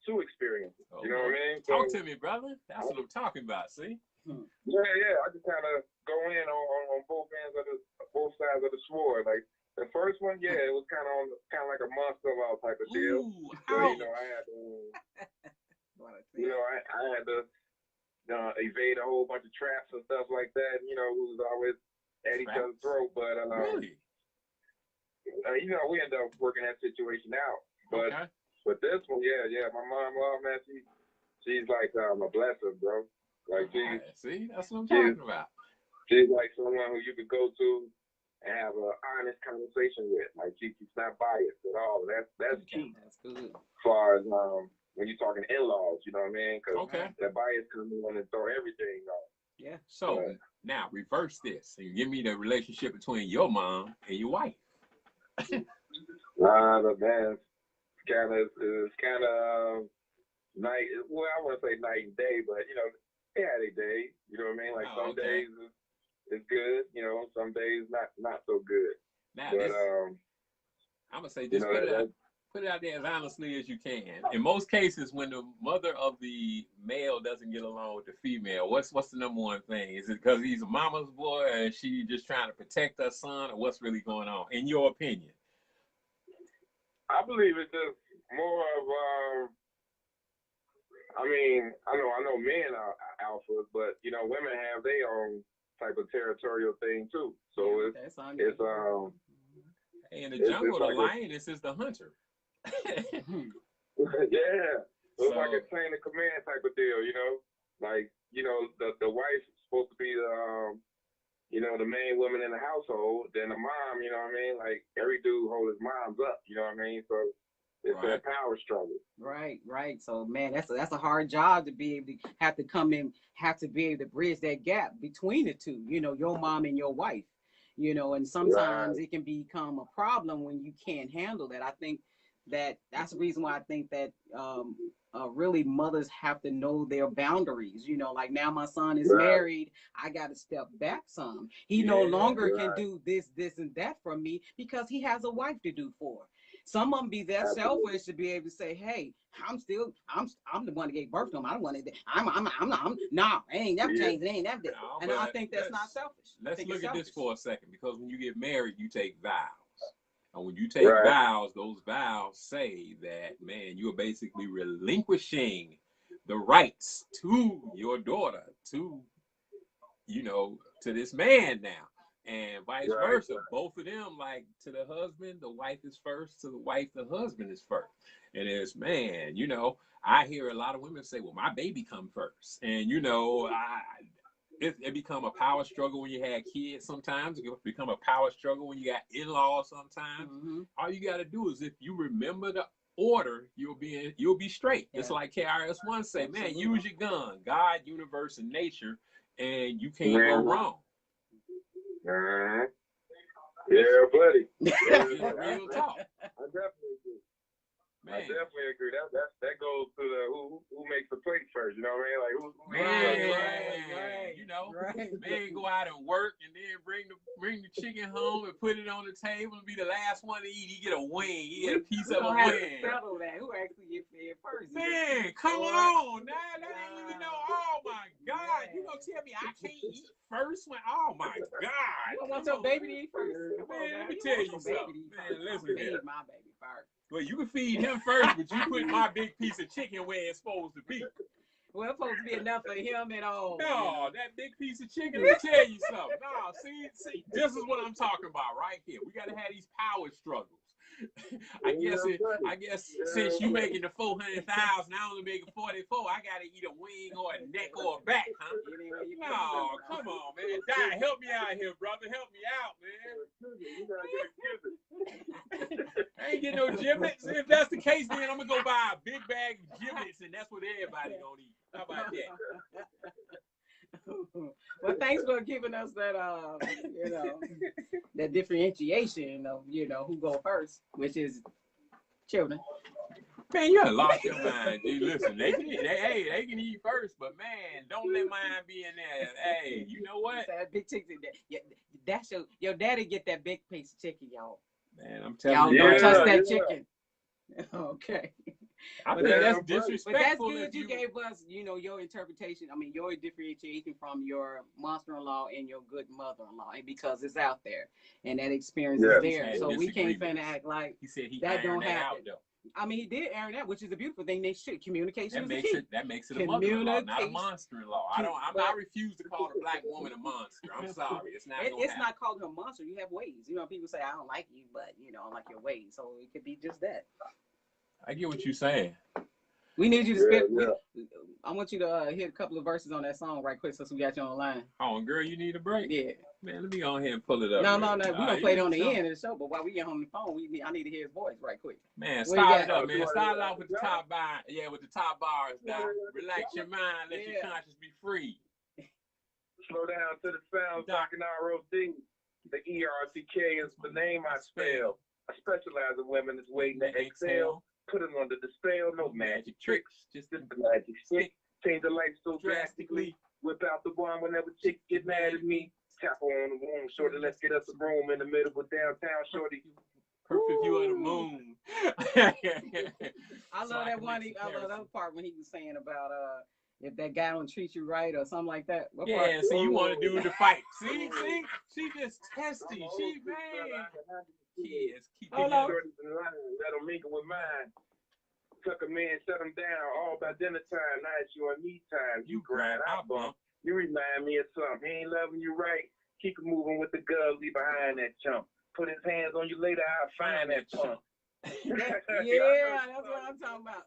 Speaker 4: two experiences. You know what I mean?
Speaker 3: Talk to me, brother. That's what I'm talking about. See?
Speaker 4: Yeah. I just kind of go in on both sides of the sword. Like the first one, it was kind of like a monster-in-law type of deal. So, I had to, I had to evade a whole bunch of traps and stuff like that. We was always at each other's throat, but
Speaker 3: really.
Speaker 4: you know, we end up working that situation out. But
Speaker 3: Okay.
Speaker 4: but this one, yeah, my mom, man, she's like a blessing, bro. Like
Speaker 3: Right. See, that's what I'm
Speaker 4: she's
Speaker 3: talking about.
Speaker 4: she's like someone who you could go to and have an honest conversation with. Like she's not biased at all. That's key.
Speaker 1: That's good.
Speaker 4: As far as when you're talking in-laws, you know what I mean? Because
Speaker 3: Okay.
Speaker 4: that bias comes in and throw everything off.
Speaker 1: Yeah.
Speaker 3: So
Speaker 4: Right.
Speaker 3: now reverse this and give me the relationship between your mom and your wife.
Speaker 4: But man, it's kind of night. Well, I wouldn't say night and day, but you know, they had a day. You know what I mean? Like some
Speaker 3: okay.
Speaker 4: days it's good. You know, some days not so good.
Speaker 3: Now,
Speaker 4: But
Speaker 3: this, I'm gonna say,
Speaker 4: you
Speaker 3: just
Speaker 4: know,
Speaker 3: put it out there as honestly as you can. In most cases, when the mother of the male doesn't get along with the female, what's the number one thing? Is it because he's a mama's boy, or is she just trying to protect her son, or what's really going on, in your opinion?
Speaker 4: I believe it's just more of I mean, I know men are alphas, but you know, women have their own type of territorial thing too. So
Speaker 1: That's
Speaker 4: it's
Speaker 3: Hey, in the
Speaker 4: It's
Speaker 3: jungle, the
Speaker 4: like
Speaker 3: lioness is the hunter.
Speaker 4: yeah. So it's like
Speaker 3: So-
Speaker 4: a chain of command type of deal, you know? Like, you know, the wife's supposed to be the you know, the main woman in the household, then the mom, you know what I mean? Like every dude hold his moms up, you know what I mean? So it's
Speaker 3: Right.
Speaker 4: that power struggle.
Speaker 1: Right. So man, that's a hard job to be able to have to come in, have to be able to bridge that gap between the two, you know, your mom and your wife, you know, and sometimes it can become a problem when you can't handle that. I think that's the reason why I think that really mothers have to know their boundaries, you know, like now my son is married, I got to step back some. He no longer can do this and that for me because he has a wife to do for. Some of them be that selfish to be able to say, "Hey, I'm the one that gave birth to him. I don't want to. No, it ain't never changed. It ain't never did."
Speaker 3: No,
Speaker 1: And I think that's not selfish.
Speaker 3: Let's look at this
Speaker 1: selfish.
Speaker 3: for a second, because when you get married, you take vows. And when you take vows, those vows say that, man, you're basically relinquishing the rights to your daughter, to, you know, to this man now. And vice versa. Both of them, like to the husband, the wife is first. To the wife, the husband is first. And it's, man, you know, I hear a lot of women say, well, my baby come first. And, you know, it become a power struggle when you had kids sometimes. It become a power struggle when you got in-laws sometimes.
Speaker 1: Mm-hmm.
Speaker 3: All you got to do is, if you remember the order, you'll be straight. Yeah. It's like KRS-One say, man, use your gun, God, universe, and nature, and you can't go wrong.
Speaker 4: Yeah, buddy.
Speaker 3: Real talk.
Speaker 4: I definitely agree.
Speaker 3: Man.
Speaker 4: I definitely agree. That goes to the who makes the plate first. You know what I mean? Like who
Speaker 3: right. You know, man go out and work and then bring the chicken home and put it on the table and be the last one to eat. He get a wing. He get a piece of a wing.
Speaker 1: Settle that. Who actually get fed first?
Speaker 3: Man, come on. Nah, that ain't even know. Oh my God. You gonna tell me I can't eat first when? Oh my God.
Speaker 1: You don't want your baby to eat first?
Speaker 3: Man, let me tell you something. Man, listen here.
Speaker 1: My baby first.
Speaker 3: Well, you can feed him first, but you put my big piece of chicken where it's supposed to be.
Speaker 1: Well, it's supposed to be enough for him and all.
Speaker 3: No, that big piece of chicken, let me tell you something. No, see, this is what I'm talking about right here. We got to have these power struggles. I guess since you making the 400,000, I only making 44. I gotta eat a wing or a neck or a back, huh? No, come on, man. Dad, help me out here, brother. Help me out, man. I ain't getting no giblets. If that's the case, then I'm gonna go buy a big bag of giblets, and that's what everybody gonna eat. How about that?
Speaker 1: Well, thanks for giving us that, that differentiation of, who go first, which is children.
Speaker 3: Man, you lost your mind, dude. Listen, they can eat first, but man, don't let mine be in there. Hey, you know what?
Speaker 1: That big chicken, that's your daddy get that big piece of chicken, y'all.
Speaker 3: Man, I'm telling you,
Speaker 1: don't touch that chicken. Okay.
Speaker 3: I think that's disrespectful.
Speaker 1: But that's good. You gave us, your interpretation. I mean, your differentiation from your monster-in-law and your good mother-in-law, and because it's out there and that experience is there. So we can't finna act like
Speaker 3: he said he
Speaker 1: that don't
Speaker 3: that
Speaker 1: happen.
Speaker 3: out, though.
Speaker 1: I mean, he did earn that, which is a beautiful thing. They should. Communication is the
Speaker 3: makes
Speaker 1: key.
Speaker 3: it a mother-in-law, not a
Speaker 1: Communication.
Speaker 3: monster-in-law. I refuse to call a black woman a monster. I'm sorry, it's not.
Speaker 1: It's not calling her a monster. You have ways. You know, people say I don't like you, but you know, I like your ways. So it could be just that.
Speaker 3: I get what you're saying.
Speaker 1: We need you to spit. I want you to hit a couple of verses on that song right quick since we got you on the line.
Speaker 3: Oh, girl, you need a break?
Speaker 1: Yeah.
Speaker 3: Man, let me go ahead and pull it up.
Speaker 1: No. We're going to play it on the end of the show, but while we get on the phone, I need to hear his voice right quick.
Speaker 3: Man, start it up, man. Start it off with the top bar. Yeah, with the top bars now. Relax your mind. Let your conscience be free.
Speaker 4: Slow down to the sound, Dr. R.O.D. The E-R-C-K is the name I spell. I specialize in women that's waiting to exhale. Put them under the spell, no magic tricks, just the magic stick. Change the life so drastically. Whip out the wine whenever chicks get mad at me. Tap on the womb, shorty, let's get us a room in the middle of downtown, shorty.
Speaker 3: Perfect view of the moon.
Speaker 1: I love that one. I love that part when he was saying about if that guy don't treat you right or something like that. What part?
Speaker 3: See, you want to do the fight. See, she just testy. She man. Kids, keep it
Speaker 4: up. Let them mingle with mine. Tuck them in, shut them down. All by dinner time. Now it's your me time. You grind, I bump. You remind me of something. He ain't loving you right. Keep it moving with the girl. Leave behind that chump. Put his hands on you later. I'll find that chump.
Speaker 1: Yeah, that's what I'm talking about.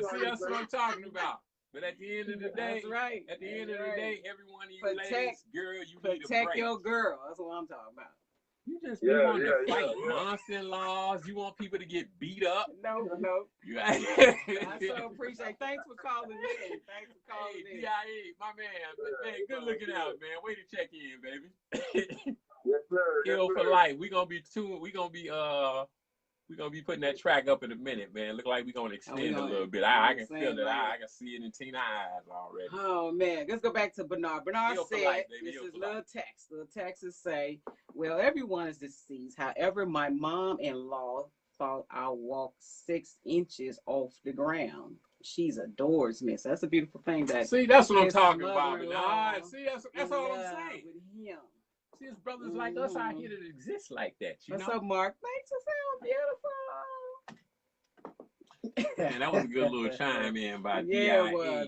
Speaker 3: See, that's what I'm talking about. But at the end of the day,
Speaker 1: that's right.
Speaker 3: At the end of the day, every one of you ladies, girl, you need a break.
Speaker 1: Protect your girl. That's what I'm talking about.
Speaker 3: You just want to fight monster-in-laws. You want people to get beat up.
Speaker 1: No. I so appreciate. Thanks for calling in.
Speaker 3: Hey, DIA, my man. Hey, good looking out, man. Way to check in, baby.
Speaker 4: Yes, sir.
Speaker 3: Kill for life. We gonna be putting that track up in a minute, man. Look like we're gonna extend a little bit. I can feel it. I can see it in Tina's eyes already.
Speaker 1: Oh man, let's go back to Bernard. Bernard said, "This is little text. Little texts say, well, everyone is deceased. However, my mom-in-law thought I'll walk 6 inches off the ground. She's adores me. So that's a beautiful thing. That's what I'm talking about, Bernard.
Speaker 3: See, that's all I'm saying. With him. See, his brothers like us out here that exist like that.
Speaker 1: What's up, Mark? Makes us sound beautiful.
Speaker 3: Man, that was a good little chime in by
Speaker 1: Yeah,
Speaker 3: D.I.A.
Speaker 1: it was.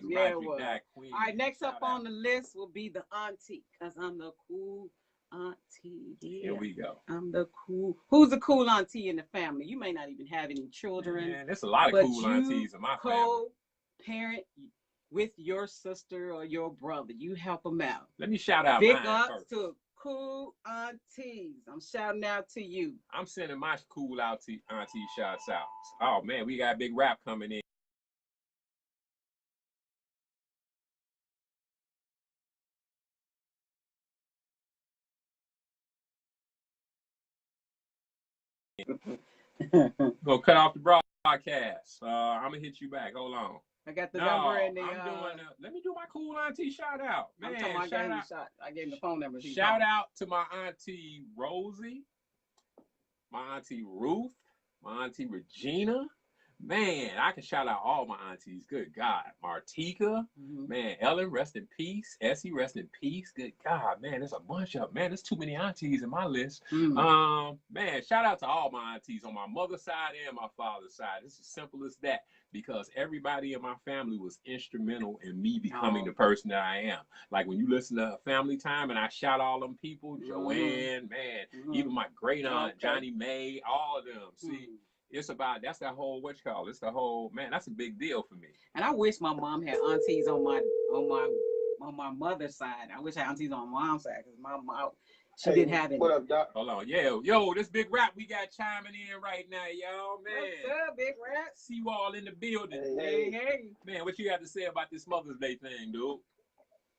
Speaker 3: Queen.
Speaker 1: All right, next up on the list will be the auntie, because I'm the cool auntie. Yeah.
Speaker 3: Here we go.
Speaker 1: I'm the cool. Who's the cool auntie in the family? You may not even have any children.
Speaker 3: Man, there's a lot of cool aunties in my family.
Speaker 1: Co-parent with your sister or your brother. You help them out.
Speaker 3: Let me shout out
Speaker 1: Big
Speaker 3: mine
Speaker 1: ups
Speaker 3: first.
Speaker 1: to cool aunties. I'm shouting out to you.
Speaker 3: I'm sending my cool auntie shouts out. Oh man, we got big rap coming in. Go cut off the broadcast. I'm gonna hit you back. Hold on.
Speaker 1: I got the number in the.
Speaker 3: Let me do my cool auntie shout out. Man,
Speaker 1: I gave him the phone number.
Speaker 3: Shout out to my auntie Rosie, my auntie Ruth, my auntie Regina. Man, I can shout out all my aunties. Good God. Martika. Man, Ellen, rest in peace. Essie, rest in peace. Good God, man, there's a bunch of, man, there's too many aunties in my list. Man, shout out to all my aunties on my mother's side and my father's side. It's as simple as that, because everybody in my family was instrumental in me becoming the person that I am. Like when you listen to Family Time and I shout all them people, Joanne, man, even my great aunt, Johnny May, all of them. See, it's about, that's that whole, what you call it? It's the whole, man, that's a big deal for me.
Speaker 1: And I wish my mom had aunties on my mother's side. I wish I had aunties on my mom's side, because my mom, she didn't have any.
Speaker 4: What up, Doc?
Speaker 3: Hold on. Yo, this big rap we got chiming in right now, y'all, man.
Speaker 1: What's up, big rap?
Speaker 3: See you all in the building.
Speaker 1: Hey.
Speaker 3: Man, what you have to say about this Mother's Day thing, dude?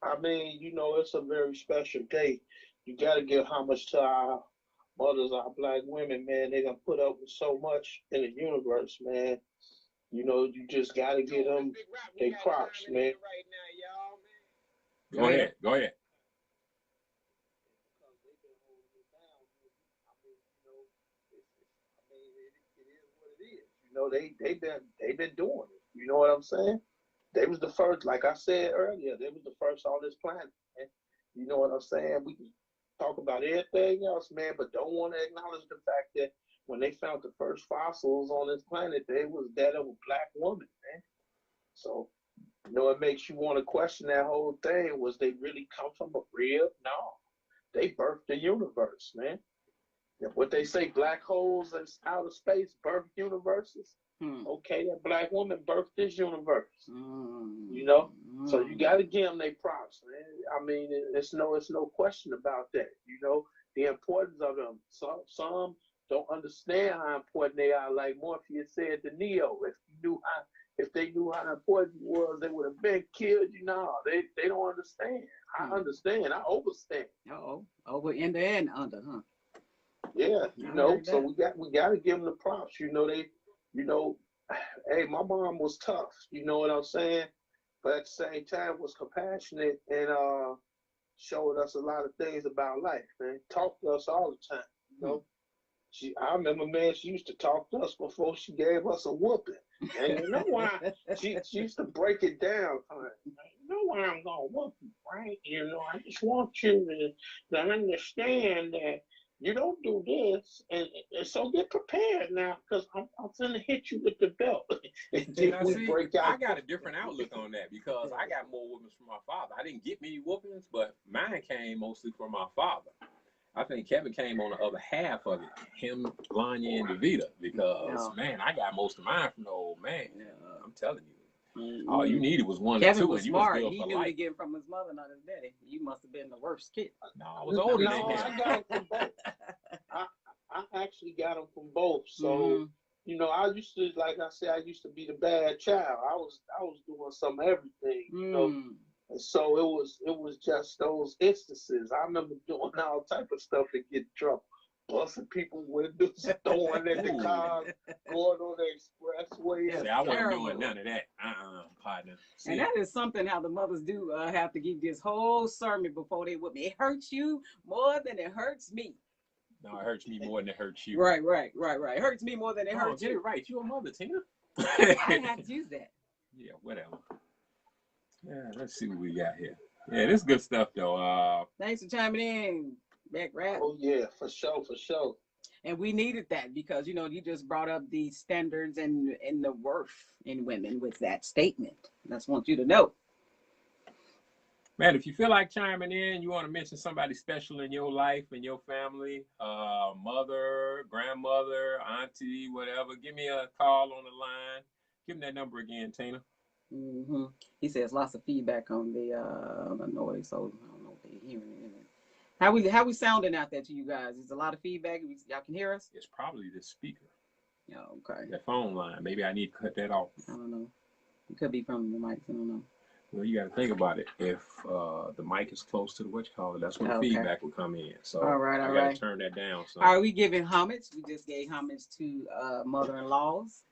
Speaker 5: I mean, you know, it's a very special day. You got to give homage to our mothers, our Black women, man. They done put up with so much in the universe, man. You know, you just got to give them their props, man.
Speaker 3: Go ahead.
Speaker 5: You know, they've been doing it. You know what I'm saying? They was the first, like I said earlier, they was the first on this planet, man. You know what I'm saying? We can talk about everything else, man, but don't want to acknowledge the fact that when they found the first fossils on this planet, they was that of a black woman, man. So, it makes you want to question that whole thing. Was they really come from a rib? No. They birthed the universe, man. What they say, black holes in outer space birth universes. Okay, that black woman birthed this universe. So you got to give them their props, man. I mean, it's no question about that. The importance of them. Some don't understand how important they are. Like Morpheus said to Neo, if they knew how important it was, they would have been killed. They don't understand. I understand. I overstand.
Speaker 1: Over, in the and under, huh?
Speaker 5: Yeah, so we got to give them the props. Hey, my mom was tough. You know what I'm saying? But at the same time, was compassionate and showed us a lot of things about life, man. Talked to us all the time. I remember, man, she used to talk to us before she gave us a whooping. And you know why? She used to break it down. You know why I'm gonna whoop you, right? I just want you to understand that you don't do this, and so get prepared now, because I'm gonna hit you with the belt.
Speaker 3: I got a different outlook on that, because I got more whoopings from my father. I didn't get many whoopings, but mine came mostly from my father. I think Kevin came on the other half of it, him, Lanya, and DeVita, because, man, I got most of mine from the old man. I'm telling you. All you needed was one
Speaker 1: Kevin
Speaker 3: or two,
Speaker 1: was
Speaker 3: and you
Speaker 1: smart.
Speaker 3: was good
Speaker 1: He
Speaker 3: for
Speaker 1: knew
Speaker 3: life.
Speaker 1: to get it from his mother, not his daddy. You must have been the worst kid.
Speaker 3: No, I was older than him.
Speaker 5: I got him from both. I actually got him from both. So, I used to, like I said, I used to be the bad child. I was doing some everything, And so it was just those instances. I remember doing all type of stuff to get in trouble. Busting people's windows, throwing at the cars, going on the expressway.
Speaker 3: See, I wasn't doing none of that. Partner. See?
Speaker 1: And that is something how the mothers do have to give this whole sermon before they whip me. It hurts you more than it hurts me.
Speaker 3: No, it hurts me more than it hurts you.
Speaker 1: Right. It hurts me more than it hurts
Speaker 3: you.
Speaker 1: you.
Speaker 3: Get it right. You a mother, Tina.
Speaker 1: I didn't have to use that.
Speaker 3: Yeah, whatever. Yeah, let's see what we got here. Yeah, this is good stuff, though.
Speaker 1: Thanks for chiming in, Back Rap.
Speaker 5: Oh, yeah, for sure.
Speaker 1: And we needed that because, you just brought up the standards and the worth in women with that statement. I just want you to know.
Speaker 3: Man, if you feel like chiming in, you want to mention somebody special in your life, in your family, mother, grandmother, auntie, whatever, give me a call on the line. Give me that number again, Tina.
Speaker 1: He says lots of feedback on the noise, so I don't know if they're hearing it. How we sounding out there to you guys? Is a lot of feedback? Y'all can hear us?
Speaker 3: It's probably the speaker.
Speaker 1: Oh, okay.
Speaker 3: That phone line. Maybe I need to cut that off.
Speaker 1: I don't know. It could be from the mics. I don't know.
Speaker 3: Well, you got to think about it. If the mic is close to the whatchamacallit, that's when the feedback will come in. So
Speaker 1: all right.
Speaker 3: I got to turn that down. So.
Speaker 1: Are we giving homage? We just gave homage to mother-in-laws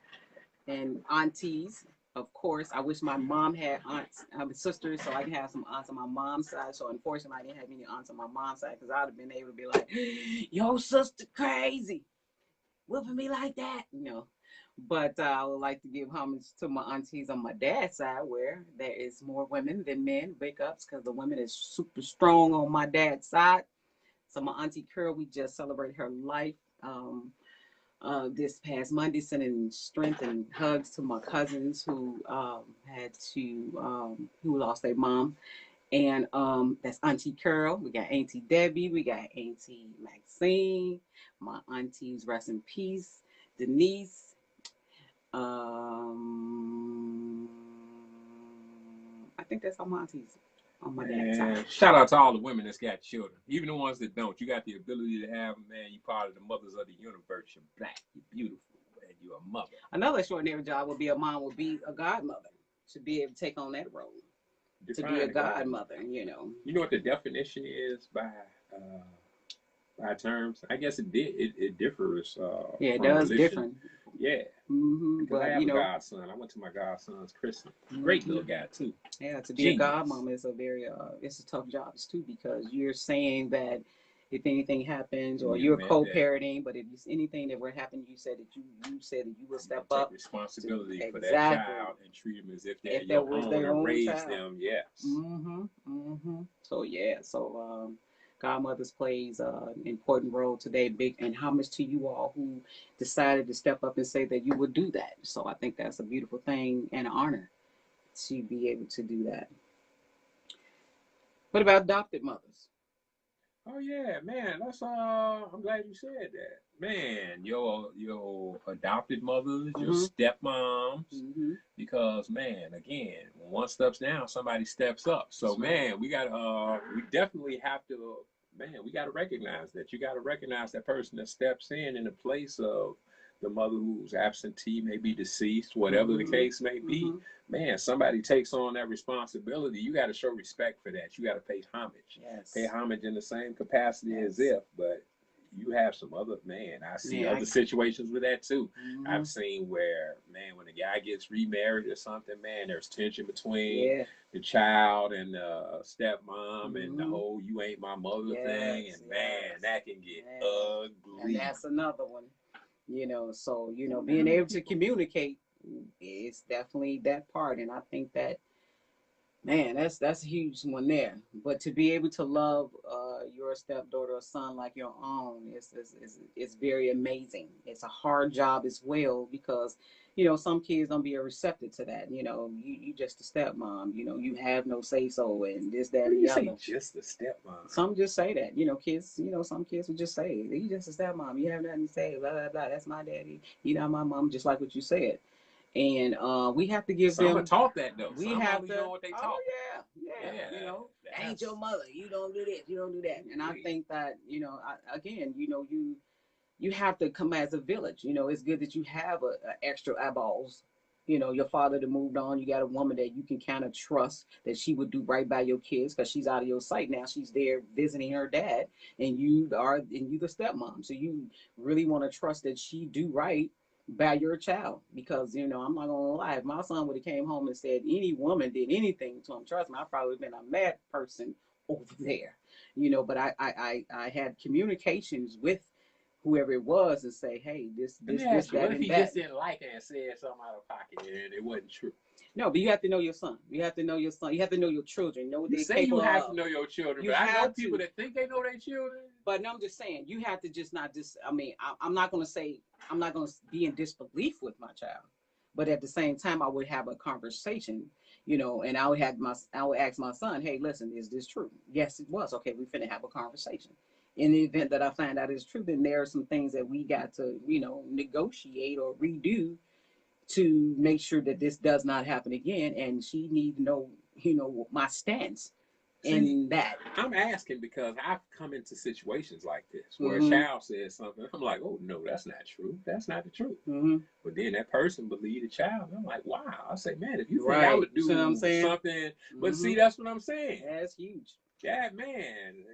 Speaker 1: and aunties. Of course, I wish my mom had aunts, sisters, so I can have some aunts on my mom's side. So unfortunately, I didn't have any aunts on my mom's side because I would have been able to be like, "Yo, sister, crazy, whooping me like that," But I would like to give homage to my aunties on my dad's side, where there is more women than men. Big ups, because the women is super strong on my dad's side. So my auntie Carol, we just celebrated her life. This past Monday, sending strength and hugs to my cousins who who lost their mom, and that's Auntie Carol. We got Auntie Debbie, we got Auntie Maxine, my aunties, rest in peace, Denise. I think that's all my aunties on my dad's side.
Speaker 3: Shout out to all the women that's got children, even the ones that don't. You got the ability to have them, man. You're part of the mothers of the universe. You're black, you're beautiful, and you're a mother.
Speaker 1: Another extraordinary job would be a mom, would be a godmother, to be able to take on that role. To be a godmother, You know
Speaker 3: what the definition is by terms? I guess it differs.
Speaker 1: Yeah, it does different.
Speaker 3: Yeah. Because I have a godson. I went to my godson's christening. Great little guy too.
Speaker 1: Yeah, to be a godmom is a very it's a tough job too, because you're saying that if anything happens, or you're co-parenting, but if anything that would happen, you said that you will step up,
Speaker 3: take responsibility for that child and treat them as if they're your own and raise them. Yes.
Speaker 1: So godmothers plays an important role today. Big and homage to you all who decided to step up and say that you would do that. So I think that's a beautiful thing and an honor to be able to do that. What about adopted mothers?
Speaker 3: Oh yeah, man. That's I'm glad you said that. Man, your adopted mothers, your
Speaker 1: Mm-hmm.
Speaker 3: stepmoms,
Speaker 1: Mm-hmm.
Speaker 3: because man, again, when one steps down, somebody steps up. So
Speaker 1: That's right.
Speaker 3: man, we definitely have to, man, we got to recognize that. You got to recognize that person that steps in the place of the mother who's absentee, maybe deceased, whatever the
Speaker 1: Mm-hmm.
Speaker 3: case may be.
Speaker 1: Mm-hmm.
Speaker 3: Man, somebody takes on that responsibility. You got to show respect for that. You got to pay homage.
Speaker 1: Yes.
Speaker 3: Pay homage in the same capacity
Speaker 1: Yes.
Speaker 3: as if, but you have some other, man, I see
Speaker 1: Yeah,
Speaker 3: other situations with that too.
Speaker 1: Mm-hmm.
Speaker 3: I've seen where, man, when a guy gets remarried or something, man, there's tension between
Speaker 1: Yeah.
Speaker 3: the child and the stepmom and the
Speaker 1: Mhm.
Speaker 3: whole "you ain't my mother" thing,
Speaker 1: Yes,
Speaker 3: and man,
Speaker 1: yes.
Speaker 3: that can get
Speaker 1: Man. And
Speaker 3: ugly.
Speaker 1: that's another one. So being able to communicate is definitely that part, and I think that, man, that's a huge one there. But to be able to love your stepdaughter or son like your own is very amazing. It's a hard job as well because, some kids don't be receptive to that. You just a stepmom. You have no say so and this, that,
Speaker 3: What do
Speaker 1: and
Speaker 3: you
Speaker 1: the
Speaker 3: say,
Speaker 1: other.
Speaker 3: just a stepmom?
Speaker 1: Some just say that. Kids. Some kids would just say, "You just a stepmom. You have nothing to say." Blah blah blah. That's my daddy. You not my mom. Just like what you said. And we have to give
Speaker 3: Some
Speaker 1: them.
Speaker 3: are taught that though.
Speaker 1: We
Speaker 3: Some
Speaker 1: have
Speaker 3: only
Speaker 1: to.
Speaker 3: know what they
Speaker 1: Oh
Speaker 3: taught.
Speaker 1: yeah.
Speaker 3: Yeah,
Speaker 1: Ain't your mother. You don't do this. You don't do that. And I think that again, you have to come as a village. It's good that you have a extra eyeballs. Your father that moved on. You got a woman that you can kind of trust that she would do right by your kids because she's out of your sight now. She's there visiting her dad, and you the stepmom. So you really want to trust that she do right by your child because I'm not gonna lie. If my son would have came home and said any woman did anything to him, trust me, I probably would have been a mad person over there. But I had communications with whoever it was and say, hey, this, that,
Speaker 3: what if
Speaker 1: and
Speaker 3: he
Speaker 1: that.
Speaker 3: just didn't like it and said something out of pocket and it wasn't true?
Speaker 1: No, but you have to know your son. You have to know your son. You have to know your children. Know what
Speaker 3: You
Speaker 1: they're
Speaker 3: say
Speaker 1: capable
Speaker 3: you have
Speaker 1: of.
Speaker 3: to know your children,
Speaker 1: You
Speaker 3: but I know
Speaker 1: have
Speaker 3: people
Speaker 1: to.
Speaker 3: that think they know their children.
Speaker 1: But no, I'm just saying, you have to just not just. I mean, I'm not going to say I'm not going to be in disbelief with my child, but at the same time, I would have a conversation, and I would ask my son, hey, listen, is this true? Yes, it was. Okay, we finna have a conversation. In the event that I find out it's true, then there are some things that we got to, negotiate or redo to make sure that this does not happen again. And she needs to know, my stance in that.
Speaker 3: I'm asking because I've come into situations like this where
Speaker 1: Mhm.
Speaker 3: a child says something. I'm like, oh, no, that's not true. That's not the truth.
Speaker 1: Mm-hmm.
Speaker 3: But then that person believed the child. And I'm like, wow. I say, man, if you think
Speaker 1: Right.
Speaker 3: I would
Speaker 1: You see what I'm
Speaker 3: do
Speaker 1: saying?
Speaker 3: something. But
Speaker 1: Mhm.
Speaker 3: see, that's what I'm saying.
Speaker 1: That's huge.
Speaker 3: That, man,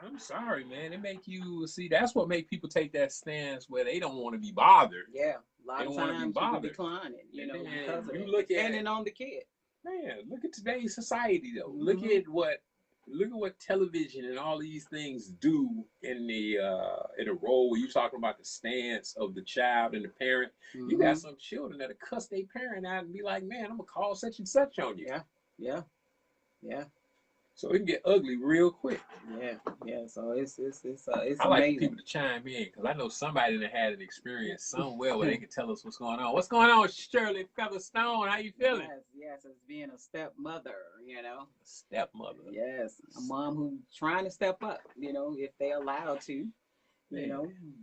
Speaker 3: I'm sorry, man. It make you see. That's what make people take that stance where they don't want to be bothered.
Speaker 1: Yeah, a lot
Speaker 3: They
Speaker 1: of
Speaker 3: don't wanna be
Speaker 1: times people
Speaker 3: bothered.
Speaker 1: decline it,
Speaker 3: And then
Speaker 1: because of
Speaker 3: you
Speaker 1: it.
Speaker 3: look at-
Speaker 1: Depending on the kid.
Speaker 3: Man, look at today's society though.
Speaker 1: Mhm.
Speaker 3: Look at what television and all these things do in a role where you're talking about the stance of the child and the parent.
Speaker 1: Mhm.
Speaker 3: You got some children that'll cuss their parent out and be like, man, I'm gonna call such and such on you.
Speaker 1: Yeah.
Speaker 3: So it can get ugly real quick.
Speaker 1: Yeah. So it's
Speaker 3: I like
Speaker 1: amazing.
Speaker 3: people to chime in because I know somebody that had an experience somewhere where they can tell us what's going on. What's going on, Shirley Featherstone? How you feeling?
Speaker 1: Yes, as being a stepmother,
Speaker 3: Stepmother.
Speaker 1: Yes, a mom who's trying to step up, if they're allowed to,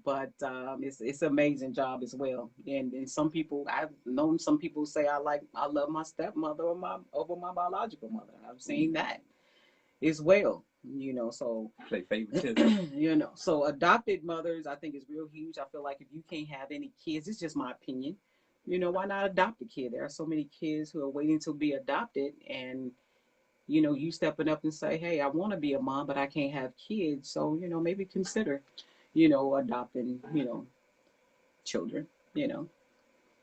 Speaker 1: But it's an amazing job as well. And some people, I've known some people say I love my stepmother over my biological mother. I've seen that as well. So
Speaker 3: Play favoritism.
Speaker 1: So adopted mothers, I think is real huge. I feel like if you can't have any kids, it's just my opinion. Why not adopt a kid? There are so many kids who are waiting to be adopted, and you stepping up and say, hey, I want to be a mom, but I can't have kids. So maybe consider, adopting, children.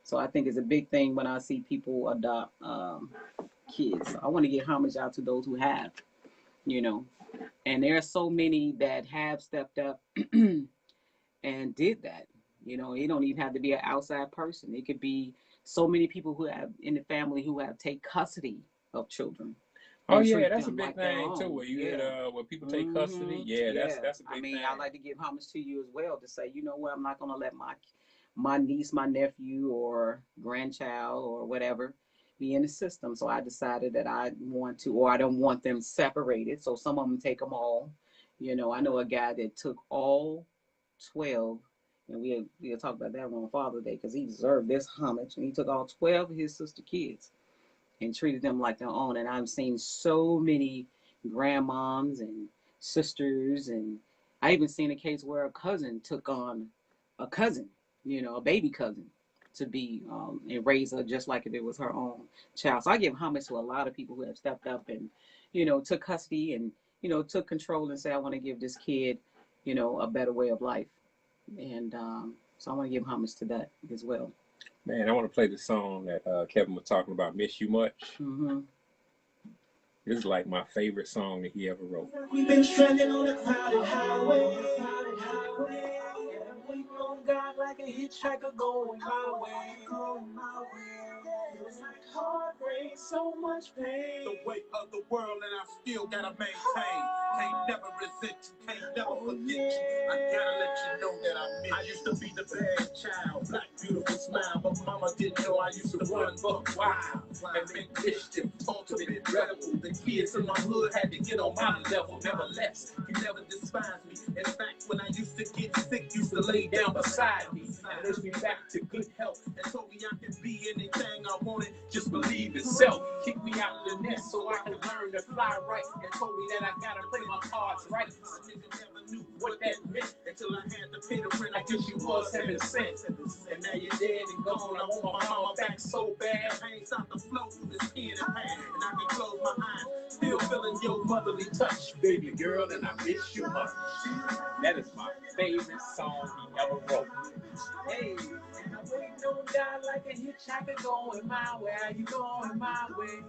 Speaker 1: So I think it's a big thing when I see people adopt kids. I want to give homage out to those who have, and there are so many that have stepped up and did that. It don't even have to be an outside person. It could be so many people who have in the family who have take custody of children.
Speaker 3: Oh
Speaker 1: and
Speaker 3: yeah,
Speaker 1: treat
Speaker 3: that's a
Speaker 1: them
Speaker 3: big
Speaker 1: like their
Speaker 3: thing too.
Speaker 1: own.
Speaker 3: Where you
Speaker 1: Yeah.
Speaker 3: get where people take custody. Yeah,
Speaker 1: Yeah.
Speaker 3: that's a big
Speaker 1: I mean,
Speaker 3: thing.
Speaker 1: I like to give homage to you as well to say, you know what, I'm not gonna let my niece, my nephew, or grandchild or whatever be in the system. So I decided that I want to, or I don't want them separated. So some of them take them all. You know, I know a guy that took all 12, and we'll talk about that on Father's Day because he deserved this homage. And he took all 12 of his sister kids and treated them like their own. And I've seen so many grandmoms and sisters, and I even seen a case where a cousin took on a cousin, you know, a baby cousin, to be and raise her just like if it was her own child. So I give homage to a lot of people who have stepped up and, you know, took custody and, you know, took control and said, I want to give this kid, you know, a better way of life. And so I want to give homage to that as well.
Speaker 3: Man, I want to play the song that Kevin was talking about, "Miss You Much."
Speaker 1: Mm-hmm.
Speaker 3: This is like my favorite song that he ever wrote.
Speaker 6: We've been stranded on a crowded highway. Waiting on God like a hitchhiker going my way. Feels like heartbreak, so much pain.
Speaker 7: The weight of the world and I still gotta maintain. Can't never resent you, can't never forget you. I gotta let you know that I miss you. I used to be the bad child, black beautiful smile, but mama didn't know I used to run buck wild and make mischief, ultimate rebel. The kids in my hood had to get on my level. Nevertheless, you never despised me. In fact, when I used to get sick, used to lay down beside me and nursed me back to good health and told me I can be anything I wanted. Just believe itself. Kicked me out of the nest so I could learn to fly right and told me that I gotta play my cards right. A nigga never knew what that meant until I had to pay the rent. I guess you was heaven sent. And now you're dead and gone. I want my mama back so bad. Pain stopped to flow through the skin and pain. And I can close my eyes, still feeling your motherly touch, baby girl, and I miss you much.
Speaker 3: That is my favorite song he ever wrote.
Speaker 6: Hey, and I'm waiting on God like a hitchhiker going my way. Are you going my way?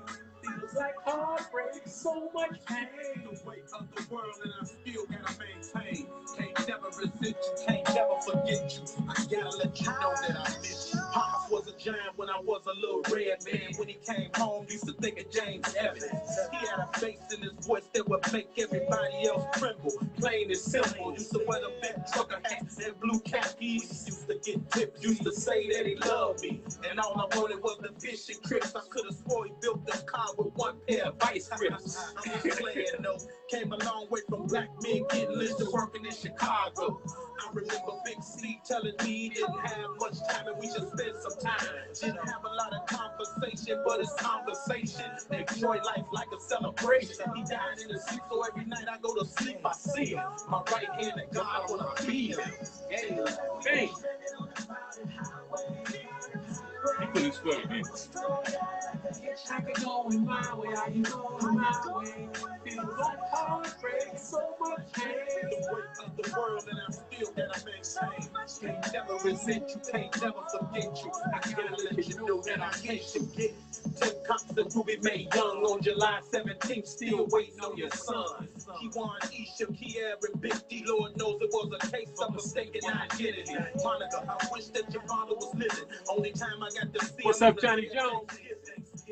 Speaker 6: Feels like heartbreak, so much pain.
Speaker 7: The weight of the world and I still gotta maintain. Can't never resent you, can't never forget you. I gotta let you know that I miss you. Pops was a giant when I was a little red man. When he came home, used to think of James Evans. He had a bass in his voice that would make everybody else tremble. Plain and simple, used to wear the big trucker hats and blue khakis. Used to get tips, used to say that he loved me. And all I wanted was the fish and crips. I could have swore he built this car with one pair of vice grips. I'm just playing though. Came a long way from black men getting listed working in Chicago. I remember Big C telling me he didn't have much time and we should spend some time. Didn't have a lot of conversation, but it's conversation. Enjoy life like a celebration. He died in his sleep, so every night I go to sleep, I see him. My right hand to God when I feed him.
Speaker 3: Hey, hey. He put his foot in.
Speaker 6: I could go in my way, are you going my way? Feels like heartbreak, so much pain.
Speaker 7: The weight of the world and I still gotta maintain. Can't never resent you, can't never forget you. I gotta let you know that I can't forget. 10 cops that will be made young on July 17th, still waiting on your son. He won Isha, Kier, and Big D. Lord knows it was a case of mistaken identity. Monica, I wish that your father was living. Only time I got to see
Speaker 3: What's
Speaker 7: him
Speaker 3: up, Johnny Jones?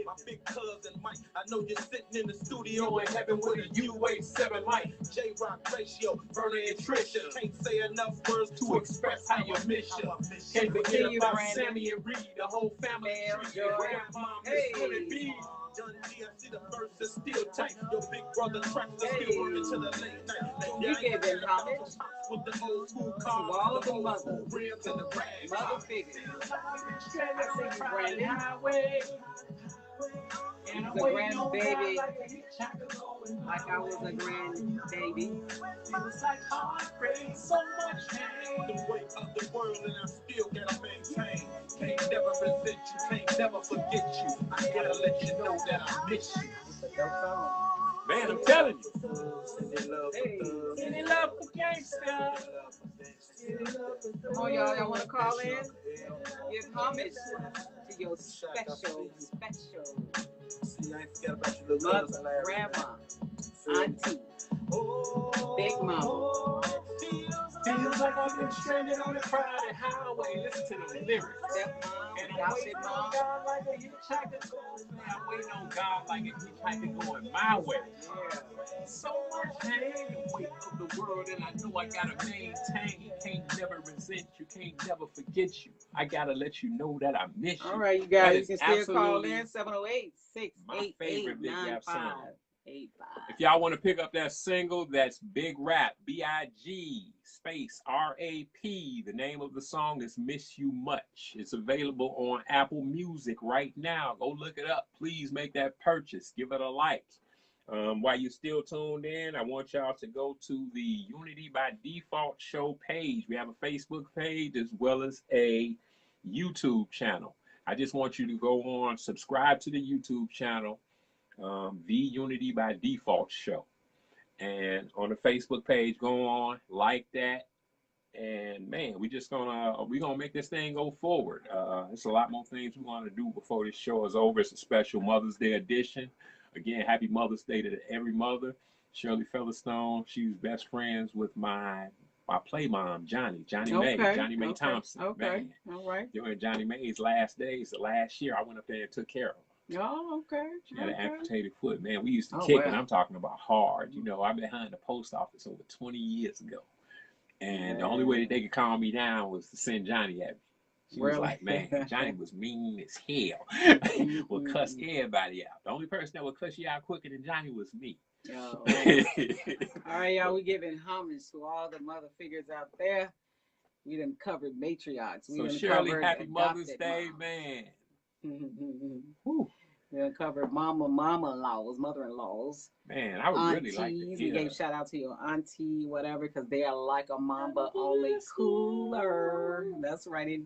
Speaker 7: My big cousin Mike, I know you're sitting in the studio in heaven with a U87 mic. J-Rock Ratio, Vernon and Trisha. Can't say enough words to express how you miss you. Can't forget
Speaker 1: you,
Speaker 7: about
Speaker 1: Brandon.
Speaker 7: Sammy and Reed, the whole family tree. Your grandma,
Speaker 1: Hey.
Speaker 7: Miss Willie B. Done G, I see the verse is still tight. Your big brother tracks are still working to the late night.
Speaker 1: You gave them homage
Speaker 7: with the old school
Speaker 1: to
Speaker 7: cars,
Speaker 1: all
Speaker 7: the
Speaker 1: the
Speaker 7: old
Speaker 1: mothers,
Speaker 7: school rims and the rags.
Speaker 1: mother figures.
Speaker 6: I see you,
Speaker 1: Brandon.
Speaker 6: highway.
Speaker 1: He was a grandbaby, like I was a grandbaby.
Speaker 6: Feels like heartbreak, so much pain.
Speaker 7: The weight of the world and I still gotta maintain. Can't never resent you, can't never forget you. I gotta let you know that I miss you.
Speaker 3: Man, I'm telling you.
Speaker 6: Any love for gangsta?
Speaker 1: Come on, y'all want to call in? Give homage to your special
Speaker 7: See, I ain't forgot about your little
Speaker 1: mother,
Speaker 7: cousin, Larry.
Speaker 1: grandma, auntie, big mama.
Speaker 6: Feels
Speaker 2: like I've been stranded on a crowded highway. Listen to the lyrics. And I'm waiting on God like a hitchhiker going. I'm waiting on God like a hitchhiker going my way. So much pain and weight of the world, and I know I gotta maintain. Can't never resent you, can't never forget you. I gotta let you know that I miss you.
Speaker 1: All right, you guys,
Speaker 2: That
Speaker 1: you
Speaker 2: is
Speaker 1: can still call
Speaker 2: absolutely
Speaker 1: in 708-688-9585.
Speaker 2: If y'all want to pick up that single, that's Big Rap, B-I-G space R-A-P. The name of the song is Miss You Much. It's available on Apple Music right now. Go look it up. Please make that purchase. Give it a like. While you're still tuned in, I want y'all to go to the Unity by Default show page. We have a Facebook page as well as a YouTube channel. I just want you to go on, subscribe to the YouTube channel, The Unity by Default show. And on the Facebook page, go on, like that. And man, we're gonna make this thing go forward. There's a lot more things we want to do before this show is over. It's a special Mother's Day edition. Again, happy Mother's Day to every mother. Shirley Featherstone, she was best friends with my play mom, Johnny May Thompson.
Speaker 1: Okay,
Speaker 2: man.
Speaker 1: all right.
Speaker 2: During Johnny May's last days, the last year, I went up there and took care of her.
Speaker 1: Oh, okay.
Speaker 2: She had an amputated foot. Man, we used to
Speaker 1: Oh,
Speaker 2: kick,
Speaker 1: wow.
Speaker 2: and I'm talking about hard. You know, I've been behind the post office over 20 years ago. And the only way that they could calm me down was to send Johnny at me. She was like, man, Johnny was mean as hell. Would cuss everybody out. The only person that would cuss you out quicker than Johnny was me.
Speaker 1: Oh. All right, y'all, we giving homage to all the mother figures out there. We done covered matriarchs.
Speaker 2: So Shirley, happy Mother's Day, man.
Speaker 1: We done covered mama-in-laws, mother-in-laws.
Speaker 2: Man, I would
Speaker 1: aunties.
Speaker 2: really like to
Speaker 1: We gave shout out to your auntie, whatever, because they are like a mom, but only cooler. That's right.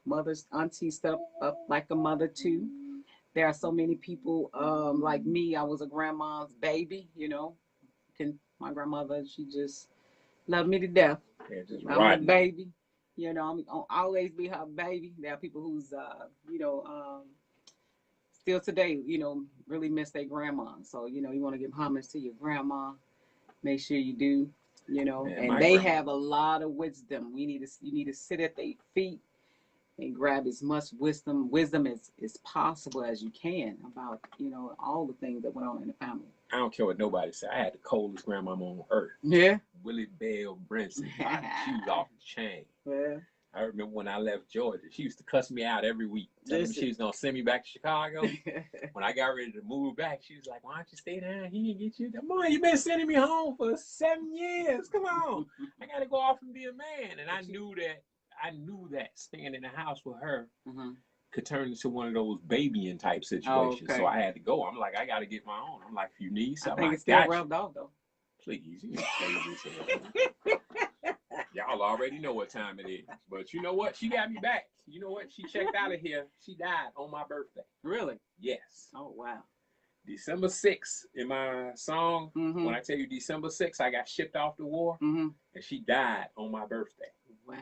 Speaker 1: Mother's auntie step up like a mother too. There are so many people like me. I was a grandma's baby, you know. My grandmother, she just loved me to death.
Speaker 2: Yeah,
Speaker 1: I'm a baby, you know. I'm gonna always be her baby. There are people who's still today, you know, really miss their grandma. So, you know, you want to give homage to your grandma. Make sure you do, you know. Man, and they have a lot of wisdom. You need to sit at their feet and grab as much wisdom as possible as you can about, you know, all the things that went on in the family.
Speaker 2: I don't care what nobody say. I had the coldest grandmama on earth.
Speaker 1: Yeah.
Speaker 2: Willie Bell Brinson. She was off the chain.
Speaker 1: Yeah.
Speaker 2: I remember when I left Georgia, she used to cuss me out every week, telling me she was going to send me back to Chicago. When I got ready to move back, she was like, why don't you stay down here and get you? Mom, you've been sending me home for 7 years. Come on. I got to go off and be a man. And I knew that staying in the house with her could turn into one of those babying type situations. So I had to go. I'm like, I got to get my own. I'm like, if you need something, I think it's still rubbed off, though. Please. You y'all already know what time it is. But you know what? She got me back. You know what? She checked out of here. She died on my birthday.
Speaker 1: Really?
Speaker 2: Yes.
Speaker 1: Oh, wow.
Speaker 2: December 6th in my song. When I tell you December 6th, I got shipped off the war. And she died on my birthday.
Speaker 1: Wow.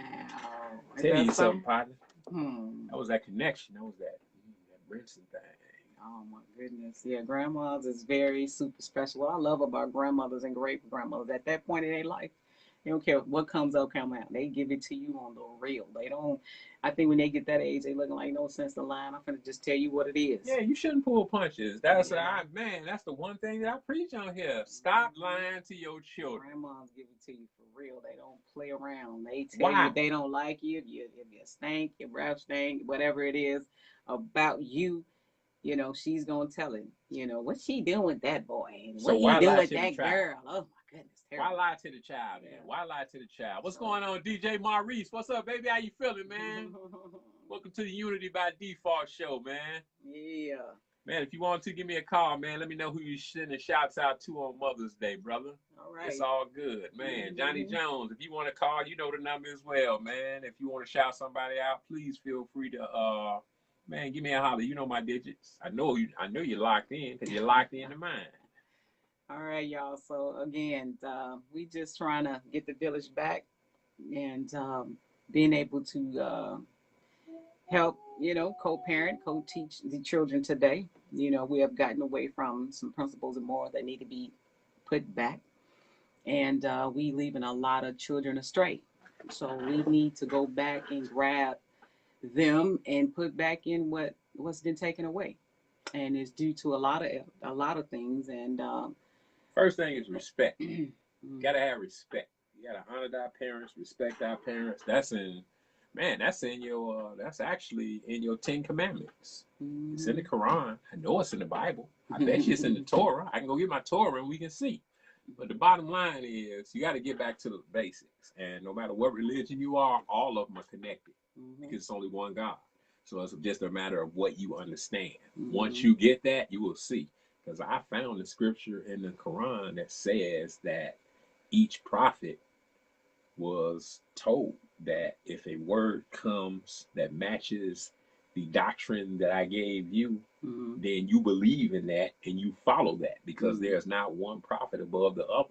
Speaker 2: Tell you something, partner. That was that connection. That was that Brinson thing.
Speaker 1: Oh my goodness. Yeah, grandmas is very super special. What I love about grandmothers and great grandmothers, at that point in their life, they don't care what comes out, come out. They give it to you on the real. They don't, I think when they get that age, they looking like no sense to lying. I'm gonna just tell you what it is.
Speaker 2: Yeah, you shouldn't pull punches. That's man, that's the one thing that I preach on here. Stop lying to your children.
Speaker 1: Grandmas give it to you for real. They don't play around. They tell you if they don't like you, if you stink, your breath stink, whatever it is about you. You know, she's gonna tell him, you know, what's she doing with that boy? And what you doing with that girl? Oh my goodness.
Speaker 2: Why lie to the child, man? Why lie to the child? What's going on, DJ Maurice? What's up, baby? How you feeling, man? Welcome to the Unity by Default show, man.
Speaker 1: Yeah.
Speaker 2: Man, if you want to give me a call, man, let me know who you sending shouts out to on Mother's Day, brother.
Speaker 1: All right.
Speaker 2: It's all good, man. Johnny Jones, if you want to call, you know the number as well, man. If you want to shout somebody out, please feel free to man, give me a holler. You know my digits. I know you're locked in because you're locked in to mine.
Speaker 1: All right, y'all. So again, we just trying to get the village back and being able to help, you know, co-parent, co-teach the children today. You know, we have gotten away from some principles and morals that need to be put back. And we leaving a lot of children astray. So we need to go back and grab them and put back in what's been taken away, and it's due to a lot of things. And
Speaker 3: First thing is respect. Gotta have respect. You gotta honor our parents, respect our parents. That's in, man. That's in your. That's actually in your 10 Commandments. It's in the Quran. I know it's in the Bible. I bet you it's in the Torah. I can go get my Torah and we can see. But the bottom line is, you got to get back to the basics. And no matter what religion you are, all of them are connected because it's only one God. So it's just a matter of what you understand. Once you get that, you will see. Because I found the scripture in the Quran that says that each prophet was told that if a word comes that matches the doctrine that I gave you, then you believe in that and you follow that, because there's not one prophet above the other.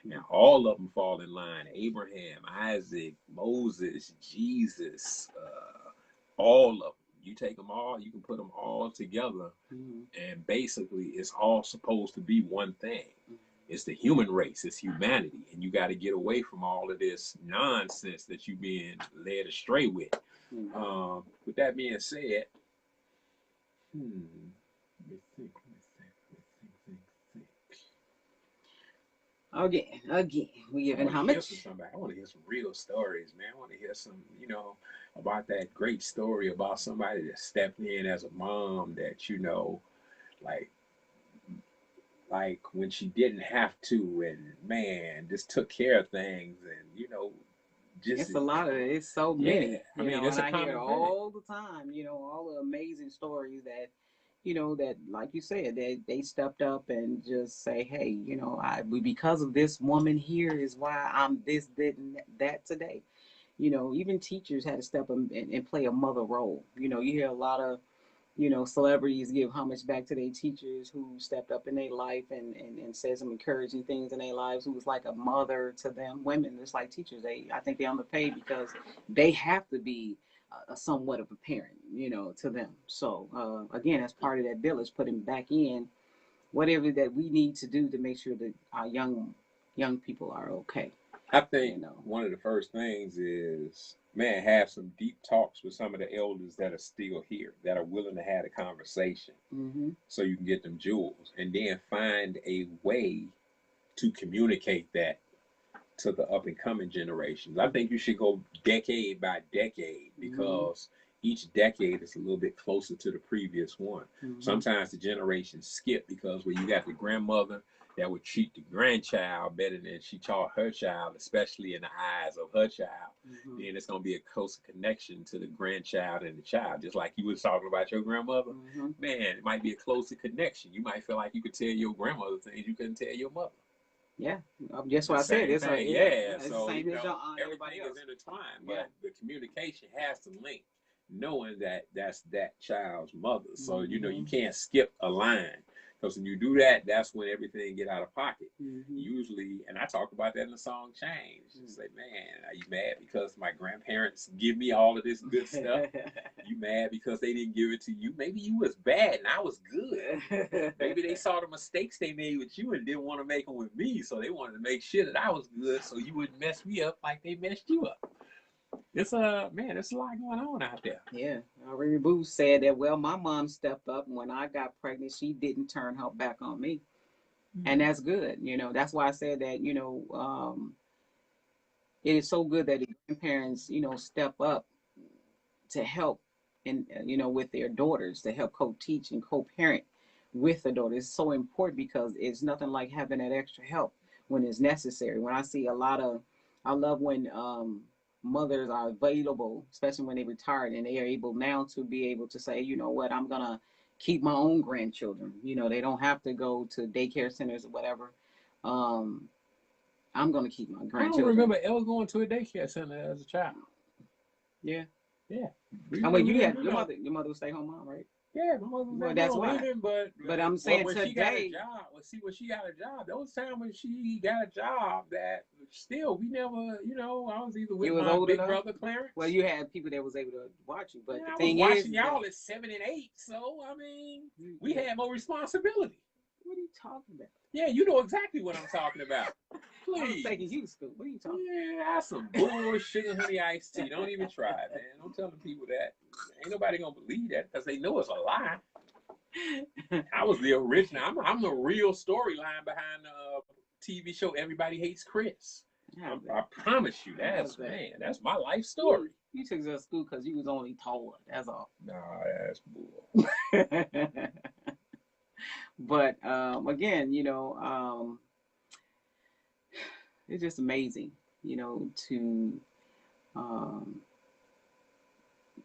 Speaker 3: Now, all of them fall in line. Abraham, Isaac, Moses, Jesus, all of them. You take them all, you can put them all together, and basically it's all supposed to be one thing. It's the human race. It's humanity. And you got to get away from all of this nonsense that you're being led astray with. With that being said, let me think.
Speaker 1: Again, we giving how much?
Speaker 3: I want to hear some real stories, man. I want to hear some, about that great story about somebody that stepped in as a mom that, like when she didn't have to, and man, just took care of things, and just
Speaker 1: it's a lot of it. It's so many.
Speaker 3: Yeah, I mean, it's a
Speaker 1: I
Speaker 3: common
Speaker 1: hear it
Speaker 3: thing.
Speaker 1: all the time. All the amazing stories that, that like you said, they stepped up and just say, hey, because of this woman here is why I'm this, that today. Even teachers had to step up and play a mother role. You hear a lot of celebrities give homage back to their teachers who stepped up in their life and said some encouraging things in their lives, who was like a mother to them. Women, just like teachers, I think they're underpaid because they have to be a somewhat of a parent, to them. So again, as part of that village, putting back in whatever that we need to do to make sure that our young people are okay.
Speaker 3: I think one of the first things is, man, have some deep talks with some of the elders that are still here, that are willing to have a conversation, so you can get them jewels, and then find a way to communicate that to the up and coming generations. I think you should go decade by decade, because each decade is a little bit closer to the previous one. Sometimes the generations skip because when you got the grandmother that would treat the grandchild better than she taught her child, especially in the eyes of her child, then it's going to be a closer connection to the grandchild and the child. Just like you was talking about your grandmother, man, it might be a closer connection. You might feel like you could tell your grandmother things you couldn't tell your mother.
Speaker 1: Yeah, that's what I said. It's like,
Speaker 3: it's
Speaker 1: so
Speaker 3: everything is intertwined, but the communication has to link, knowing that that's that child's mother. So you can't skip a line, because when you do that, that's when everything get out of pocket. Usually, and I talk about that in the song Change. It's like, man, are you mad because my grandparents give me all of this good stuff? You mad because they didn't give it to you? Maybe you was bad and I was good. Maybe they saw the mistakes they made with you and didn't want to make them with me, so they wanted to make sure that I was good so you wouldn't mess me up like they messed you up. It's a lot going on out there.
Speaker 1: Yeah, Riri Boo said that. Well, my mom stepped up when I got pregnant. She didn't turn her back on me, and that's good. That's why I said that. It is so good that the grandparents, step up to help, and with their daughters, to help co-teach and co-parent with the daughters. It's so important, because it's nothing like having that extra help when it's necessary. When I see I love when mothers are available, especially when they retired and they are able now to be able to say, you know what, I'm gonna keep my own grandchildren. They don't have to go to daycare centers or whatever. I'm gonna keep my grandchildren.
Speaker 3: I don't remember ever going to a daycare center as a child.
Speaker 1: Yeah.
Speaker 3: I
Speaker 1: mean, your mother was stay home mom, right?
Speaker 3: Yeah, my mother was
Speaker 1: that's why.
Speaker 3: leaving, but
Speaker 1: I'm saying
Speaker 3: when
Speaker 1: today,
Speaker 3: she got a job. When she got a job, there was time when she got a job that still we never, I was either with my big brother Clarence.
Speaker 1: Well, you had people that was able to watch you, but the
Speaker 3: I
Speaker 1: thing
Speaker 3: was
Speaker 1: is,
Speaker 3: watching y'all at 7 and 8, so I mean, we had more responsibility.
Speaker 1: What are you talking about?
Speaker 3: Yeah, you know exactly what I'm talking about.
Speaker 1: I was
Speaker 3: please.
Speaker 1: taking you to school. What are you talking
Speaker 3: Yeah, that's some bull sugar honey iced tea. Don't even try it, man. Don't tell the people that. Ain't nobody gonna believe that because they know it's a lie. I was the original. I'm the real storyline behind the TV show Everybody Hates Chris. I promise you, that's my life story.
Speaker 1: You took us to school because you was only tall. That's all.
Speaker 3: Nah, that's bull.
Speaker 1: But again, it's just amazing, to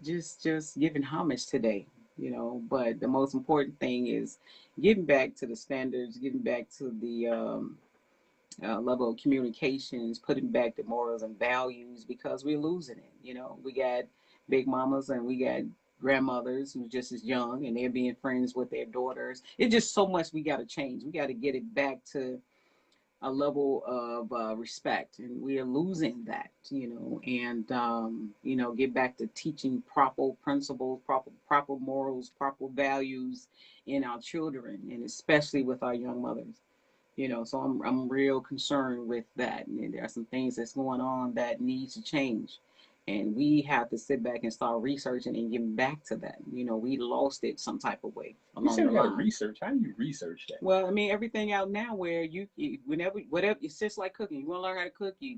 Speaker 1: just giving homage today, But the most important thing is getting back to the standards, getting back to the level of communications, putting back the morals and values because we're losing it. We got big mamas and we got grandmothers who's just as young and they're being friends with their daughters. It's just so much we got to change. We got to get it back to a level of respect, and we are losing that, and get back to teaching proper principles, proper morals, proper values in our children, and especially with our young mothers. So I'm real concerned with that. And there are some things that's going on that needs to change. And we have to sit back and start researching and getting back to that. We lost it some type of way.
Speaker 3: You said we got to research. How do you research that?
Speaker 1: Well, I mean, everything out now where you whatever, it's just like cooking. You want to learn how to cook, you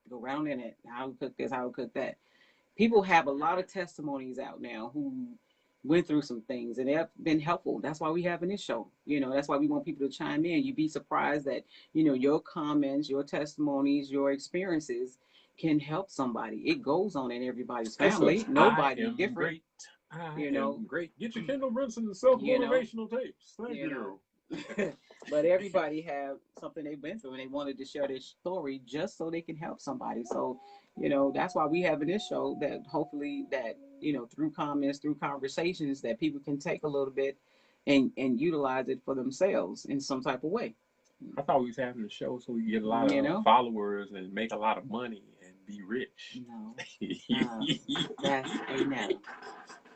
Speaker 1: go around in it. How to cook this, how to cook that. People have a lot of testimonies out now who went through some things and they have been helpful. That's why we having this show. That's why we want people to chime in. You'd be surprised that, your comments, your testimonies, your experiences can help somebody. It goes on in everybody's family. Nobody different.
Speaker 3: Great. I am great. Get your Kendall Brunson self-motivational tapes. Thank you.
Speaker 1: But everybody have something they've been through and they wanted to share their story just so they can help somebody. So, that's why we have in this show that hopefully that, through comments, through conversations that people can take a little bit and utilize it for themselves in some type of way.
Speaker 3: I thought we was having a show so we could get a lot of followers and make a lot of money and be rich.
Speaker 1: No. That's a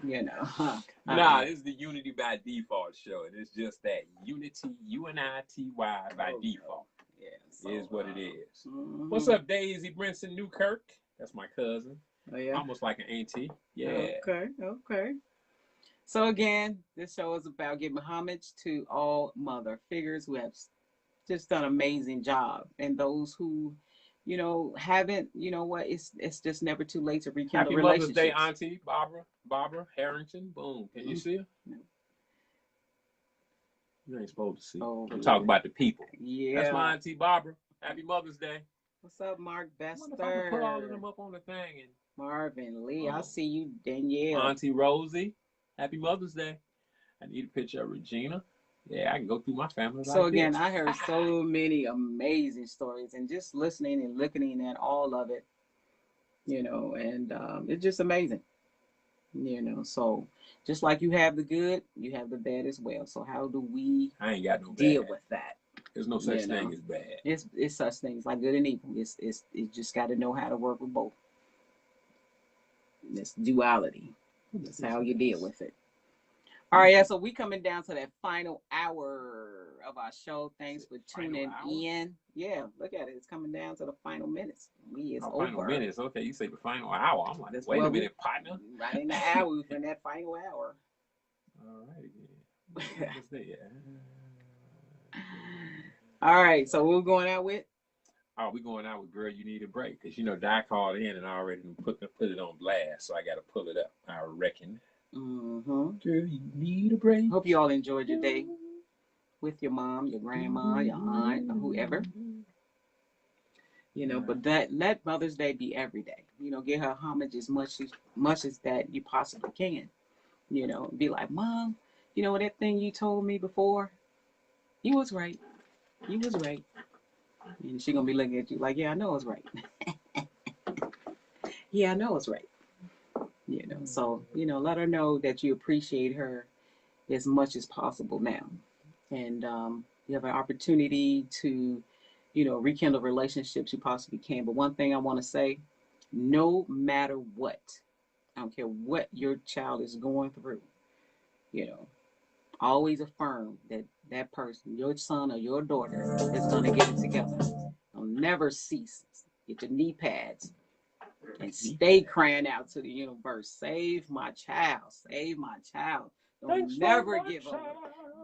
Speaker 1: no.
Speaker 3: Nah, this is the Unity by Default show, and it's just that unity, UNITY by default.
Speaker 1: Yeah, so,
Speaker 3: is what it is.
Speaker 1: Mm-hmm.
Speaker 3: What's up, Daisy Brinson Newkirk? That's my cousin.
Speaker 1: Oh, yeah.
Speaker 3: Almost like an auntie. Yeah.
Speaker 1: Okay. So again, this show is about giving homage to all mother figures who have just done an amazing job, and those who haven't, it's just never too late to rekindle relationships.
Speaker 3: Happy Mother's Day, Auntie Barbara Harrington. Boom. Can you see her?
Speaker 1: No.
Speaker 3: You ain't supposed to see.
Speaker 1: Oh,
Speaker 3: I'm talking about the people.
Speaker 1: Yeah.
Speaker 3: That's my Auntie Barbara. Happy Mother's Day.
Speaker 1: What's up, Mark Bester?
Speaker 3: I can put all of them up on the thing. And
Speaker 1: Marvin Lee, I see you, Danielle.
Speaker 3: Auntie Rosie, Happy Mother's Day. I need a picture of Regina. Yeah, I can go through my family.
Speaker 1: So again, I heard so many amazing stories, and just listening and looking at all of it, and it's just amazing. So just like you have the good, you have the bad as well. So how do we
Speaker 3: I ain't got no
Speaker 1: deal
Speaker 3: bad.
Speaker 1: with that?
Speaker 3: There's no such thing as bad.
Speaker 1: It's such things like good and evil. It's just got to know how to work with both. It's duality. That's how you deal with it. All right, yeah. So we coming down to that final hour of our show. Thanks for tuning in. Yeah, look at it. It's coming down to the final minutes. Over.
Speaker 3: Final minutes. Okay, you say the final hour. I'm like, wait a minute, partner.
Speaker 1: Right in the hour. We're in that final hour.
Speaker 3: All right.
Speaker 1: All right. So we're going out with.
Speaker 3: Oh, we going out with Girl, You Need a Break. Because, Di called in and I already put it on blast. So I got to pull it up, I reckon.
Speaker 1: Mm-hmm.
Speaker 3: Girl, you need a break.
Speaker 1: Hope you all enjoyed your day with your mom, your grandma, your aunt, or whoever. But let Mother's Day be every day. Give her homage as much as that you possibly can. Be like, Mom, that thing you told me before, you was right. You was right. And she gonna be looking at you like, yeah, I know it's right. Yeah, I know it's right. So, let her know that you appreciate her as much as possible now. And you have an opportunity to, rekindle relationships you possibly can. But one thing I want to say, no matter what, I don't care what your child is going through, always affirm that person, your son or your daughter, is going to get it together. Don't never cease. Get your knee pads and stay crying out to the universe. Save my child. Save my child. Don't never give up.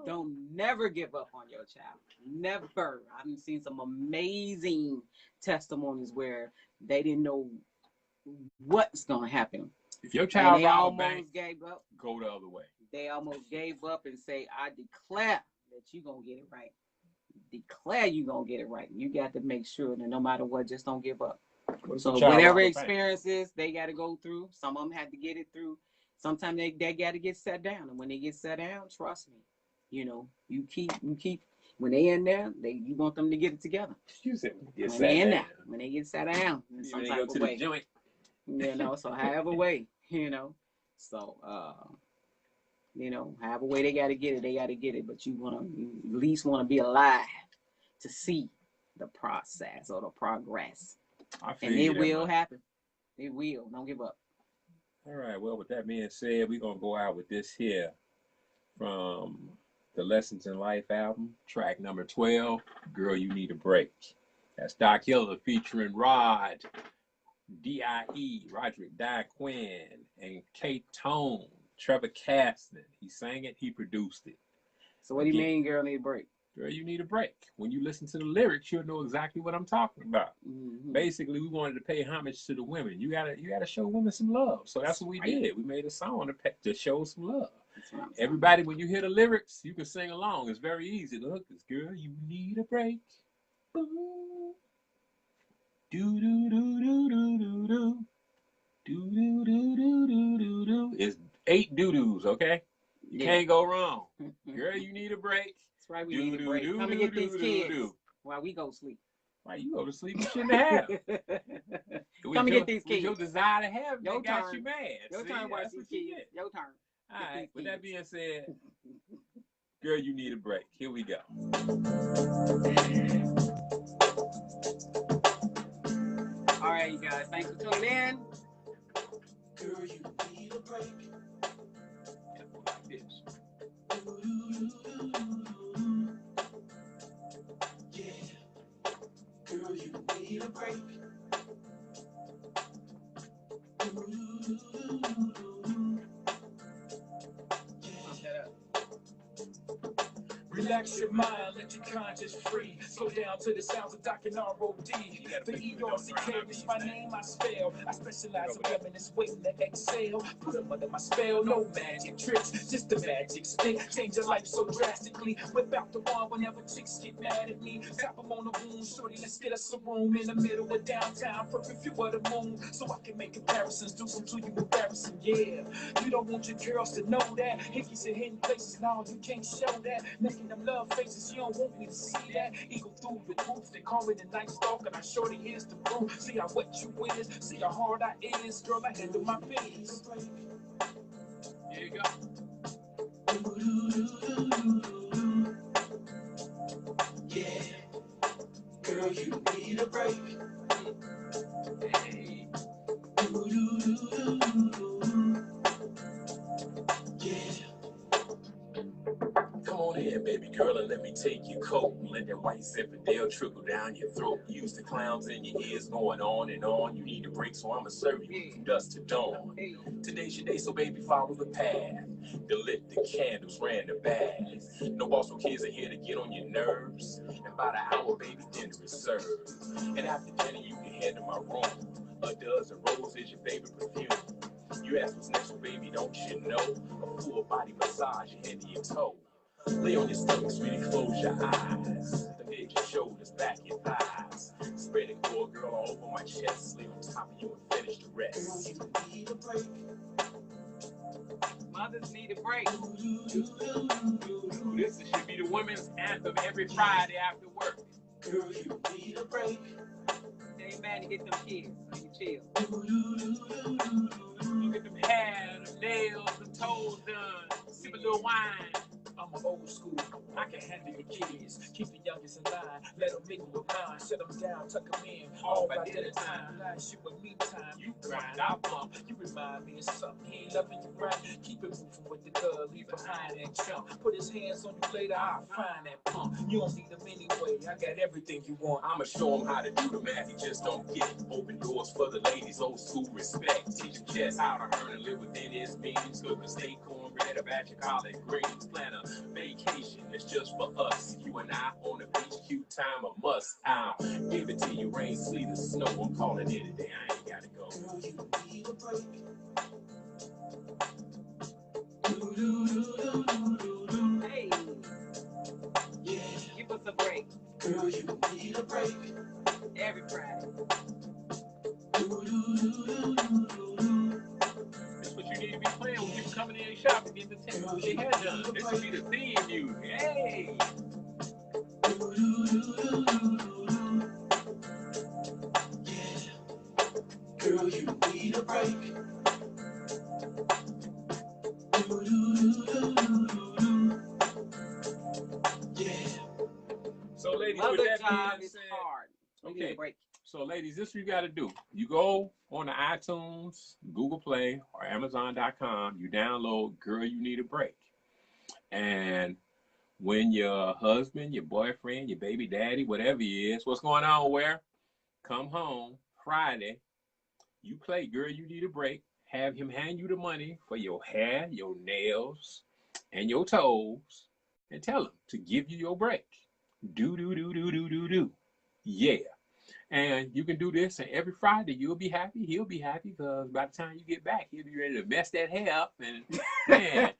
Speaker 1: Don't never give up on your child. Never. I've seen some amazing testimonies where they didn't know what's gonna happen.
Speaker 3: If your child robbed a
Speaker 1: almost
Speaker 3: bank,
Speaker 1: gave up.
Speaker 3: go the other way.
Speaker 1: They almost gave up and say, I declare that you're gonna get it right. Declare you're gonna get it right. You got to make sure that no matter what, just don't give up. So whatever experiences they got to go through, some of them had to get it through. Sometimes they got to get set down, and when they get set down, trust me, you know, you keep. When they in there, you want them to get it together.
Speaker 3: You said
Speaker 1: when they in there, when they get set down, in some
Speaker 3: they
Speaker 1: type
Speaker 3: go
Speaker 1: of
Speaker 3: to
Speaker 1: way,
Speaker 3: the joint.
Speaker 1: you know. So however way, you know, so you know, however way they got to get it, they got to get it. But you at least want to be alive to see the process or the progress, and it will happen. It will. Don't give up.
Speaker 3: All right. Well, with that being said, we're gonna go out with this here from the Lessons in Life album, track number 12, Girl, You Need a Break. That's Doc Hiller featuring Rod, D.I.E., Roderick Quinn, and Kate Tone, Trevor Caston. He sang it, he produced it.
Speaker 1: So what do you mean, Girl, Need a Break?
Speaker 3: Girl, you need a break. When you listen to the lyrics, you'll know exactly what I'm talking about.
Speaker 1: Mm-hmm.
Speaker 3: Basically, we wanted to pay homage to the women. You gotta show women some love. So that's what we did. We made a song to show some love. Everybody, when you hear the lyrics, you can sing along. It's very easy. Look, it's Girl, You Need a Break. Ooh. Do do do do do do do. Do do do do do do do. It's 8 doo-doos, okay? You can't go wrong. Girl, you need a break.
Speaker 1: That's right, we need a break. Come and get these kids while we go sleep.
Speaker 3: Why you go to sleep? You shouldn't have.
Speaker 1: Come and get these kids.
Speaker 3: Your desire to have
Speaker 1: your
Speaker 3: got
Speaker 1: turn.
Speaker 3: You mad.
Speaker 1: Your turn to watch these kids. Your turn.
Speaker 3: All right. With that being said, girl, you need a break. Here we go.
Speaker 1: All right, you guys. Thanks for tuning in.
Speaker 7: Girl, you need a break.
Speaker 3: Like this.
Speaker 7: Yeah. Girl, you need a break. Relax your mind, let your conscience free. Slow down to the sounds of Doc and R.O.D. The E.R.C.K. is my name, I spell. I specialize in women that's waiting to exhale. Put them under my spell, no magic tricks, just the magic stick. Change your life so drastically. Whip out the wall whenever chicks get mad at me. Tap them on the wound, shorty, let's get us a room in the middle of downtown. Perfect view of the moon, so I can make comparisons. Do some to you embarrassing, yeah. You don't want your girls to know that. Hickeys in hidden places, now you can't show that. Making them love faces, you don't want me to see that. Eagle through the roof, they call me the night stalker. Now shorty, here's the proof. See how wet you is, see how hard I is. Girl, I handle my business.
Speaker 3: Here you go.
Speaker 7: Yeah. Girl, you need a break.
Speaker 3: Hey.
Speaker 7: Yeah. Come on in, baby girl, and let me take you cold. Let that white Zinfandel trickle down your throat. Use the clowns in your ears going on and on. You need a break, so I'ma serve you from dusk to dawn. Today's your day, so baby, follow the path. The lit, the candles, ran the bags. No boss, no kids are here to get on your nerves. And by the hour, baby, dinner is served. And after dinner, you can head to my room. A dozen roses is your favorite perfume. You ask what's next, so baby, don't you know? A full body massage, your head to your toe. Lay on your stomach, sweetie, close your eyes. The mid your shoulders, back your thighs. Spread it, girl, all over my chest. Lay on top of you and finish the rest. Girl, you need a break.
Speaker 1: Mothers need a break.
Speaker 3: This should be the women's anthem every Friday after work.
Speaker 7: Girl, you need a break.
Speaker 1: Ain't mad to get them kids. So you chill.
Speaker 3: Look at them hair, them nails, the toes done. Sip a little wine.
Speaker 6: I'm an old school. I can handle your kids. Keep the youngest in line. Let them mingle with mine. Sit them down, tuck them in. All by dinner time. Last you and me time. You grind, I bump. You remind me of something. He ain't loving you right. Keep it moving with the girl. Leave behind that chump. Put his hands on you later. I'll find that pump. You don't need him anyway. I got everything you want.
Speaker 2: I'ma show him how to do the math, he just don't get it. Open doors for the ladies, old school respect. Teach him just how to earn and live within his means. Cook a steak, cornbread, a batch of collard greens. Plan a vacation that's just for us. You and I on the beach, cute time, a must. I'll give it to you, rain, sleet, or snow. I'm calling it a day, I ain't gotta go.
Speaker 7: Girl, you need a break.
Speaker 1: Hey,
Speaker 7: Yeah,
Speaker 1: give us a break
Speaker 7: girl, you need a break.
Speaker 1: every Friday.
Speaker 3: That's what you need to be playing when people coming in and shopping, getting the hair done. This should be the theme music. Hey!
Speaker 7: Yeah, girl, you need a break. Yeah.
Speaker 3: So, ladies,
Speaker 1: Mother
Speaker 3: with that
Speaker 1: job
Speaker 3: being
Speaker 1: is
Speaker 3: said,
Speaker 1: hard. We need a
Speaker 3: okay.
Speaker 1: break.
Speaker 3: So, ladies, this is what you got to do. You go on the iTunes, Google Play, or Amazon.com. You download Girl, You Need a Break. And when your husband, your boyfriend, your baby daddy, whatever he is, what's going on where? Come home Friday. You play Girl, You Need a Break. Have him hand you the money for your hair, your nails, and your toes. And tell him to give you your break. Do. Yeah. And you can do this, and every Friday you'll be happy. He'll be happy because by the time you get back, he'll be ready to mess that hair up, and man,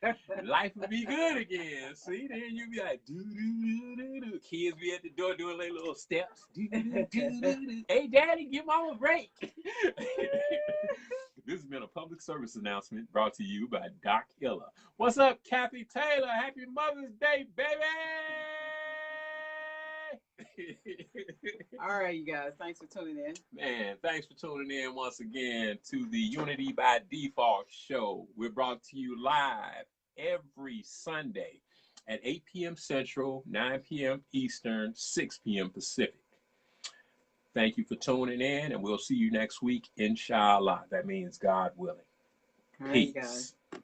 Speaker 3: life will be good again. See, then you'll be like, do. Kids be at the door doing their little steps. Do. Hey, Daddy, give Mama a break. This has been a public service announcement brought to you by Doc Hiller. What's up, Kathy Taylor? Happy Mother's Day, baby!
Speaker 1: All right, you guys. Thanks for tuning in.
Speaker 3: Man, thanks for tuning in once again to the Unity by Default show. We're brought to you live every Sunday at 8 p.m. Central, 9 p.m. Eastern, 6 p.m. Pacific. Thank you for tuning in, and we'll see you next week, inshallah. That means God willing.
Speaker 1: All right, you guys.
Speaker 3: Peace.